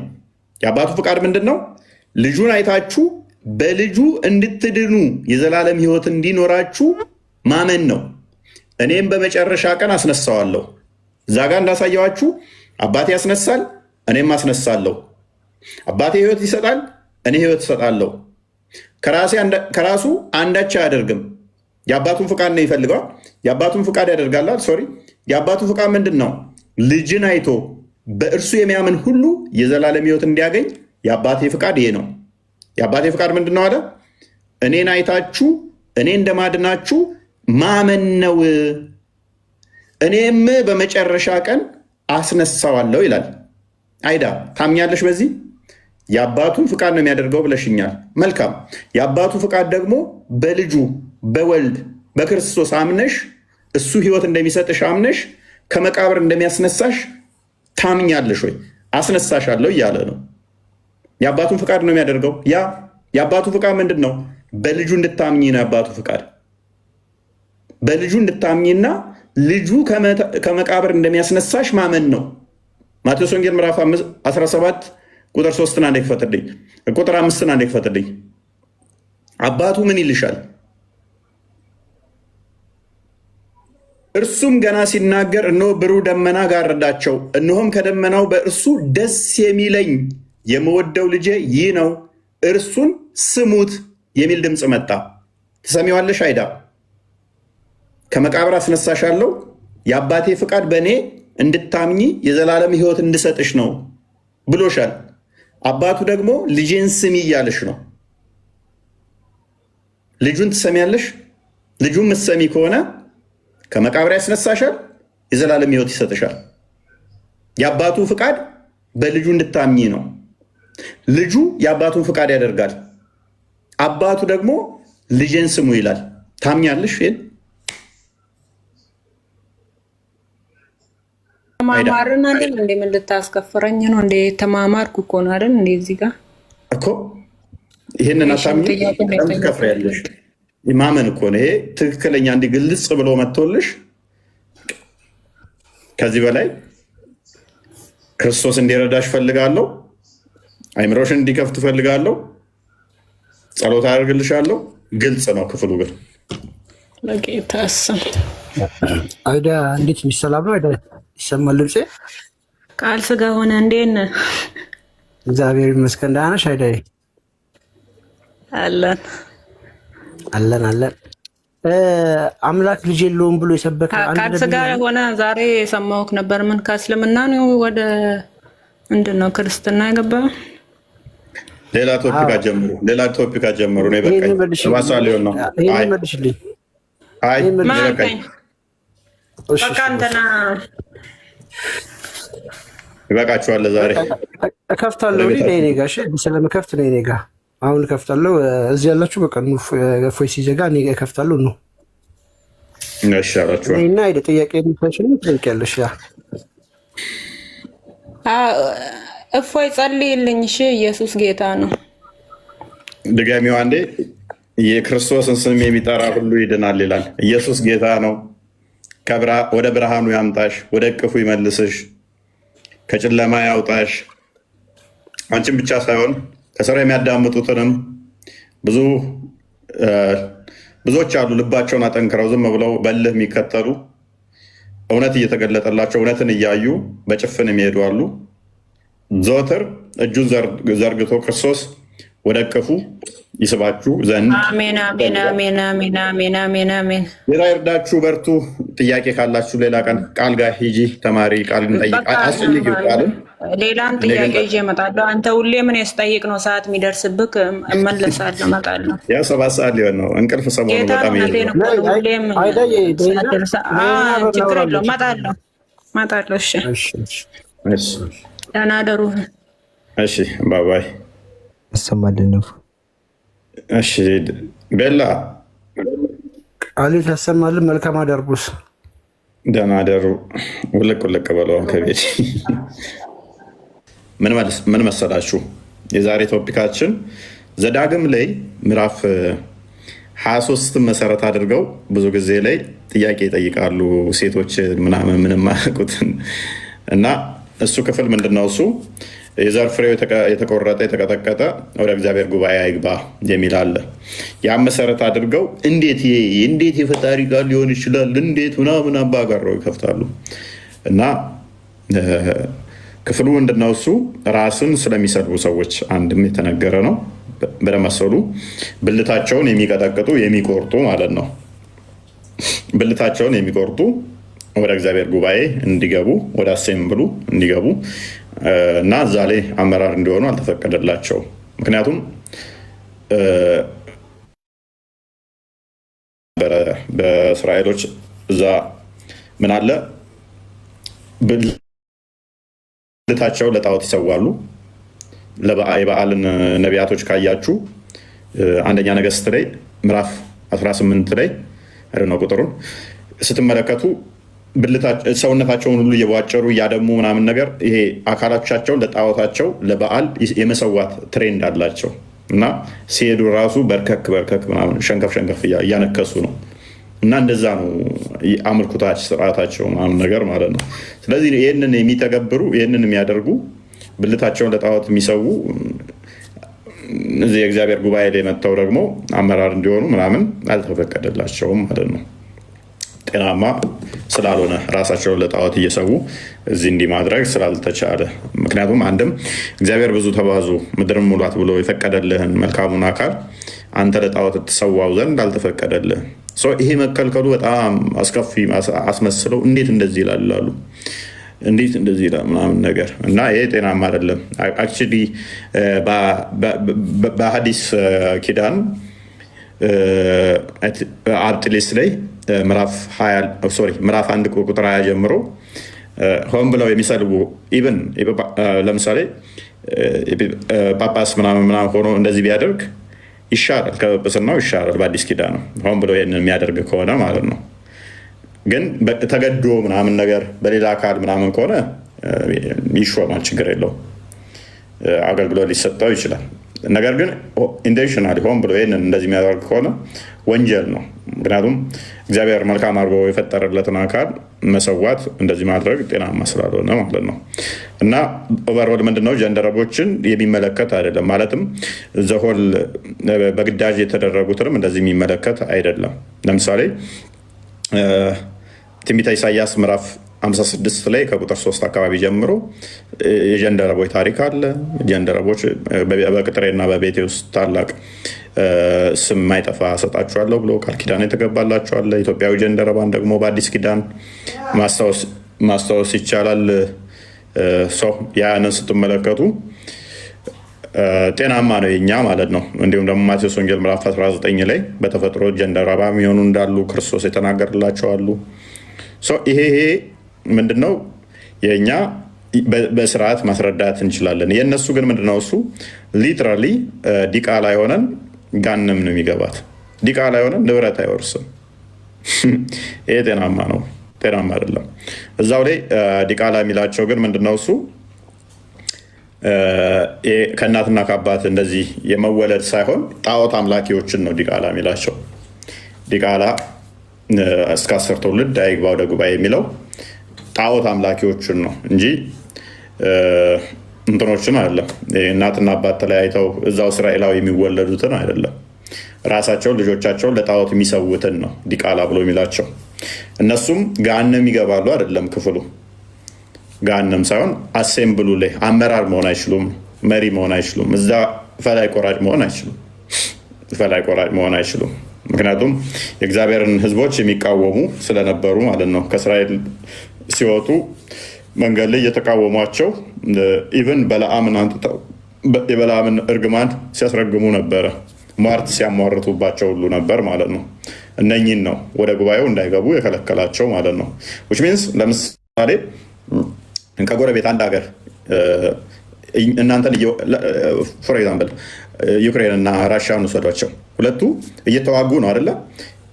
የአባቱ ፍቃድ ምንድን ነው? ልጁን አይታችሁ በልጁ እንድትድኑ የዘላለም ሕይወት እንዲኖራችሁ ማመን ነው። እኔም በመጨረሻ ቀን አስነሳዋለሁ። እዛ ጋር እንዳሳየዋችሁ አባቴ ያስነሳል፣ እኔም አስነሳለሁ። አባቴ ህይወት ይሰጣል፣ እኔ ህይወት እሰጣለሁ። ከራሱ አንዳች አያደርግም። የአባቱን ፍቃድ ነው ይፈልገዋል። የአባቱን ፍቃድ ያደርጋላል። ሶሪ የአባቱ ፍቃድ ምንድን ነው? ልጅን አይቶ በእርሱ የሚያምን ሁሉ የዘላለም ህይወት እንዲያገኝ የአባቴ ፍቃድ ይሄ ነው። የአባቴ ፍቃድ ምንድን ነው አለ? እኔን አይታችሁ እኔ እንደማድናችሁ ማመን ነው። እኔም በመጨረሻ ቀን አስነሳዋለሁ ይላል። አይዳ ታምኛለሽ? በዚህ የአባቱን ፍቃድ ነው የሚያደርገው ብለሽኛል። መልካም። የአባቱ ፍቃድ ደግሞ በልጁ በወልድ በክርስቶስ አምነሽ እሱ ህይወት እንደሚሰጥሽ አምነሽ ከመቃብር እንደሚያስነሳሽ ታምኛለሽ ወይ? አስነሳሻለሁ እያለ ነው። የአባቱን ፍቃድ ነው የሚያደርገው። የአባቱ ፍቃድ ምንድን ነው? በልጁ እንድታምኝ ነው የአባቱ ፍቃድ። በልጁ እንድታምኝና ልጁ ከመቃብር እንደሚያስነሳሽ ማመን ነው። ማቴዎስ ወንጌል ምዕራፍ 17 ቁጥር 3 አንዴ ክፈትልኝ፣ ቁጥር 5 አንዴ ክፈትልኝ። አባቱ ምን ይልሻል? እርሱም ገና ሲናገር እነሆ ብሩህ ደመና ጋረዳቸው፣ እነሆም ከደመናው በእርሱ ደስ የሚለኝ የምወደው ልጄ ይህ ነው፣ እርሱን ስሙት የሚል ድምፅ መጣ። ትሰሚዋለሽ አይዳ? ከመቃብር አስነሳሻለሁ፣ የአባቴ ፍቃድ በእኔ እንድታምኚ የዘላለም ህይወት እንድሰጥሽ ነው ብሎሻል። አባቱ ደግሞ ልጄን ስሚ እያለሽ ነው። ልጁን ትሰሚያለሽ? ልጁን ምትሰሚ ከሆነ ከመቃብር ያስነሳሻል፣ የዘላለም ህይወት ይሰጥሻል። የአባቱ ፍቃድ በልጁ እንድታምኚ ነው። ልጁ የአባቱን ፍቃድ ያደርጋል። አባቱ ደግሞ ልጄን ስሙ ይላል። ታምኛለሽ? ይሄን ተማማርን አይደል እንዴ? ምን ልታስከፍረኝ ነው እንዴ? ተማማርኩ እኮ ነው አይደል እንዴ? እዚህ ጋር እኮ ይሄንን አታምኚ ትከፍሪያለሽ። ማመን እኮ ነው ይሄ። ትክክለኛ እንዲህ ግልጽ ብሎ መጥቶልሽ ከዚህ በላይ ክርስቶስ እንዲረዳሽ ፈልጋለሁ። አይምሮሽን እንዲከፍት ፈልጋለሁ። ጸሎት አደርግልሻለሁ። ግልጽ ነው ክፍሉ ግን ለጌታ ስም አይዳ እንዴት የሚሰላም ነው? አይዳ ይሰማል ድምጼ? ቃል ስጋ ሆነ። እንዴት ነህ? እግዚአብሔር ይመስገን። ደህና ነሽ አይዳ? አለን አለን አለን። አምላክ ልጅ የለውም ብሎ የሰበከ ቃል ስጋ ሆነ። ዛሬ የሰማሁህ ነበር። ምን ከእስልምና ነው ወደ ምንድን ነው ክርስትና የገባው? ሌላ ቶፒክ አጀምሩ። ሌላ ቶፒክ አጀምሩ። ነው በቃ ዋሳ ሊሆን ነው። አይ መልሽልኝ። አይ በቃኝ። በቃ እንትና ይበቃችኋል። ዛሬ እከፍታለሁ። እኔ ጋር እሺ፣ ስለምከፍት ነው እኔ ጋር አሁን እከፍታለሁ። እዚህ ያላችሁ በቃ ፎይ ሲዘጋ እኔ ጋር እከፍታለሁ ነው። እሺ አላችሁ እና አይደ ጥያቄ የሚፈሽን ትጠይቂያለሽ። ያ እፎይ ጸልይልኝ። እሺ ኢየሱስ ጌታ ነው። ድጋሚው አንዴ። የክርስቶስን ስም የሚጠራ ሁሉ ይድናል ይላል። ኢየሱስ ጌታ ነው። ወደ ብርሃኑ ያምጣሽ፣ ወደ እቅፉ ይመልስሽ፣ ከጨለማ ያውጣሽ። አንቺን ብቻ ሳይሆን ከስራ የሚያዳምጡትንም ብዙዎች አሉ ልባቸውን አጠንክረው ዝም ብለው በልህ የሚከተሉ እውነት እየተገለጠላቸው እውነትን እያዩ በጭፍን የሚሄዱ አሉ። ዘወትር እጁን ዘርግቶ ክርስቶስ ወደ እቅፉ ይስባችሁ ዘንድ አሜን አሜን አሜን አሜን አሜን አሜን አሜን። ሌላ ይርዳችሁ፣ በርቱ። ጥያቄ ካላችሁ ሌላ ቀን ቃል ጋር ሂጂ ተማሪ፣ ቃል እንጠይቅ። አስፈልጊው ቃልን ሌላም ጥያቄ ይዤ እመጣለሁ። አንተ ሁሌ ምን ያስጠይቅ ነው ሰዓት የሚደርስብክ? እመለሳለሁ፣ እመጣለሁ። ያው 7 ሰዓት ሊሆን ነው። እንቅልፍ ሰሞኑን በጣም ችግር የለውም፣ እመጣለሁ። እሺ ደህና ደሩ። እሺ ባባይ ያሰማልን ነው። እሺ ቤላ ቃል ታሰማልን። መልካም አደርጉስ። ደህና ደሩ። ውልቅ ውልቅ በለው ከቤት ምን መሰላችሁ? የዛሬ ቶፒካችን ዘዳግም ላይ ምዕራፍ 23 መሰረት አድርገው ብዙ ጊዜ ላይ ጥያቄ ይጠይቃሉ ሴቶች ምናምን ምንም አያውቁትን እና እሱ ክፍል ምንድነው? እሱ የዘር ፍሬው የተቆረጠ የተቀጠቀጠ ወደ እግዚአብሔር ጉባኤ አይግባ የሚል አለ። ያን መሰረት አድርገው እንዴት የፈጣሪ ቃል ሊሆን ይችላል እንዴት ምናምን አባጋራው ይከፍታሉ። እና ክፍሉ ምንድነው? እሱ ራስን ስለሚሰድቡ ሰዎች አንድም የተነገረ ነው። በደመሰሉ ብልታቸውን የሚቀጠቅጡ የሚቆርጡ ማለት ነው። ብልታቸውን የሚቆርጡ ወደ እግዚአብሔር ጉባኤ እንዲገቡ ወደ አሴምብሉ እንዲገቡ እና እዛ ላይ አመራር እንዲሆኑ አልተፈቀደላቸው። ምክንያቱም በእስራኤሎች እዛ ምን አለ? ብልታቸው ለጣዖት ይሰዋሉ። የበዓልን ነቢያቶች ካያችሁ አንደኛ ነገሥት ላይ ምዕራፍ 18 ላይ ነው ቁጥሩን ስትመለከቱ ሰውነታቸውን ሁሉ እየቧጨሩ እያደሙ ምናምን ነገር ይሄ አካላቻቸውን ለጣዖታቸው ለበዓል የመሰዋት ትሬንድ አላቸው እና ሲሄዱ ራሱ በርከክ ምናምን ሸንከፍ እያነከሱ ነው። እና እንደዛ ነው አምልኮታቸው ስርዓታቸው ምናምን ነገር ማለት ነው። ስለዚህ ይህንን የሚተገብሩ ይህንን የሚያደርጉ ብልታቸውን ለጣዖት የሚሰዉ እዚህ የእግዚአብሔር ጉባኤ ላይ መጥተው ደግሞ አመራር እንዲሆኑ ምናምን አልተፈቀደላቸውም ማለት ነው። ጤናማ ስላልሆነ ራሳቸውን ለጣዖት እየሰዉ እዚህ እንዲህ ማድረግ ስላልተቻለ፣ ምክንያቱም አንድም እግዚአብሔር ብዙ ተባዙ ምድርን ሙላት ብሎ የፈቀደልህን መልካሙን አካል አንተ ለጣዖት ትሰዋው ዘንድ አልተፈቀደልህ። ይሄ መከልከሉ በጣም አስከፊ አስመስለው እንዴት እንደዚህ ይላሉ እንዴት እንደዚህ ይላል ምናምን ነገር እና ይሄ ጤናማ አይደለም። አክቹዋሊ በሐዲስ ኪዳን አርጥሌስ ላይ ምዕራፍ 1 ቁጥር 20 ጀምሮ ሆን ብለው የሚሰልቡ ኢቨን ለምሳሌ ጳጳስ ምናምን ሆኖ እንደዚህ ቢያደርግ ይሻላል፣ ከጵጵስናው ይሻላል። በአዲስ ኪዳን ነው ሆን ብለው ይህንን የሚያደርግ ከሆነ ማለት ነው። ግን ተገዶ ምናምን ነገር በሌላ አካል ምናምን ከሆነ ይሾማል፣ ችግር የለው፣ አገልግሎት ሊሰጠው ይችላል። ነገር ግን ኢንቴንሽናሊ ሆን ብሎ ይህንን እንደዚህ የሚያደርግ ከሆነ ወንጀል ነው። ምክንያቱም እግዚአብሔር መልካም አድርጎ የፈጠረለትን አካል መሰዋት እንደዚህ ማድረግ ጤናማ ስላልሆነ ማለት ነው። እና ኦቨርኦል ምንድነው ጀንደረቦችን የሚመለከት አይደለም። ማለትም ዘሆል በግዳጅ የተደረጉትንም እንደዚህ የሚመለከት አይደለም። ለምሳሌ ትንቢተ ኢሳያስ ምዕራፍ 56 ላይ ከቁጥር 3 አካባቢ ጀምሮ የጀንደረቦች ታሪክ አለ። ጀንደረቦች በቅጥሬና በቤቴ ውስጥ ታላቅ ስም ማይጠፋ ሰጣችኋለሁ ብሎ ቃል ኪዳን የተገባላችኋለ። ኢትዮጵያዊ ጀንደረባን ደግሞ በአዲስ ኪዳን ማስታወስ ይቻላል። ሰው ያንን ስትመለከቱ ጤናማ ነው የኛ ማለት ነው። እንዲሁም ደግሞ ማቴዎስ ወንጌል ምዕራፍ 19 ላይ በተፈጥሮ ጀንደረባ የሚሆኑ እንዳሉ ክርስቶስ የተናገርላቸዋሉ። ይሄ ምንድነው የኛ በስርዓት ማስረዳት እንችላለን። የእነሱ ግን ምንድነው እሱ ሊትራሊ ዲቃላ የሆነን ጋንም ነው የሚገባት። ዲቃላ የሆነን ንብረት አይወርስም። ይሄ ጤናማ ነው? ጤናማ አይደለም። እዛው ላይ ዲቃላ የሚላቸው ግን ምንድነው እሱ ከእናትና ከአባት እንደዚህ የመወለድ ሳይሆን ጣዖት አምላኪዎችን ነው ዲቃላ የሚላቸው። ዲቃላ እስከ 10 ትውልድ አይግባ ወደ ጉባኤ የሚለው ጣዖት አምላኪዎችን ነው እንጂ እንትኖችን አይደለም። እናትና አባት ተለያይተው እዛው እስራኤላዊ የሚወለዱትን አይደለም። ራሳቸውን ልጆቻቸውን ለጣዖት የሚሰውትን ነው ዲቃላ ብሎ የሚላቸው። እነሱም ገሃነም ይገባሉ አይደለም ክፍሉ። ገሃነም ሳይሆን አሴምብሉ ላይ አመራር መሆን አይችሉም፣ መሪ መሆን አይችሉም፣ እዛ ፈላይ ቆራጭ መሆን አይችሉም። ምክንያቱም የእግዚአብሔርን ሕዝቦች የሚቃወሙ ስለነበሩ ማለት ነው። ከእስራኤል ሲወጡ መንገድ ላይ እየተቃወሟቸው ኢቨን በለዓምን አንጥተው የበለዓምን እርግማን ሲያስረግሙ ነበረ። ሟርት ሲያሟርቱባቸው ሁሉ ነበር ማለት ነው። እነኝን ነው ወደ ጉባኤው እንዳይገቡ የከለከላቸው ማለት ነው። ዊች ሚንስ ለምሳሌ ከጎረቤት አንድ ሀገር እናንተን ፎር ኤግዛምፕል ዩክሬን እና ራሽያን ውሰዷቸው። ሁለቱ እየተዋጉ ነው አይደለ?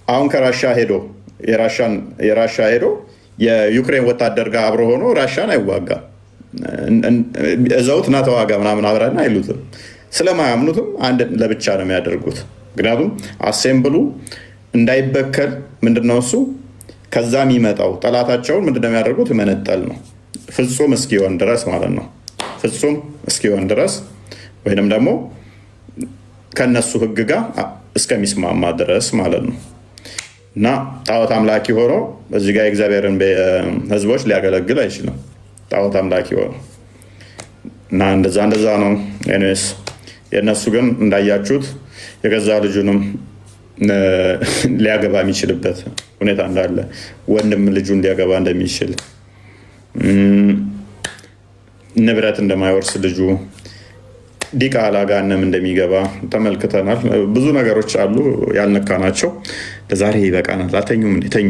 አሁን ከራሻ ሄዶ የራሻ ሄዶ የዩክሬን ወታደር ጋር አብሮ ሆኖ ራሻን አይዋጋም። እዛውት ና ተዋጋ ምናምን አብረን አይሉትም። ስለማያምኑትም አንድ ለብቻ ነው የሚያደርጉት። ምክንያቱም አሴምብሉ እንዳይበከል ምንድነው እሱ ከዛ የሚመጣው ጠላታቸውን ምንድነው የሚያደርጉት? መነጠል ነው ፍጹም እስኪሆን ድረስ ማለት ነው። ፍጹም እስኪሆን ድረስ ወይንም ደግሞ ከነሱ ህግ ጋር እስከሚስማማ ድረስ ማለት ነው። እና ጣዖት አምላኪ ሆኖ እዚህ ጋር የእግዚአብሔርን ህዝቦች ሊያገለግል አይችልም። ጣዖት አምላኪ ሆኖ እና እንደዛ ነው። ኤኒዌይስ የእነሱ ግን እንዳያችሁት የገዛ ልጁንም ሊያገባ የሚችልበት ሁኔታ እንዳለ፣ ወንድም ልጁን ሊያገባ እንደሚችል፣ ንብረት እንደማይወርስ ልጁ ዲቃላ ገሃነም እንደሚገባ ተመልክተናል። ብዙ ነገሮች አሉ ያልነካናቸው። ለዛሬ ይበቃናል። አተኙም እንዴ? ተኙ።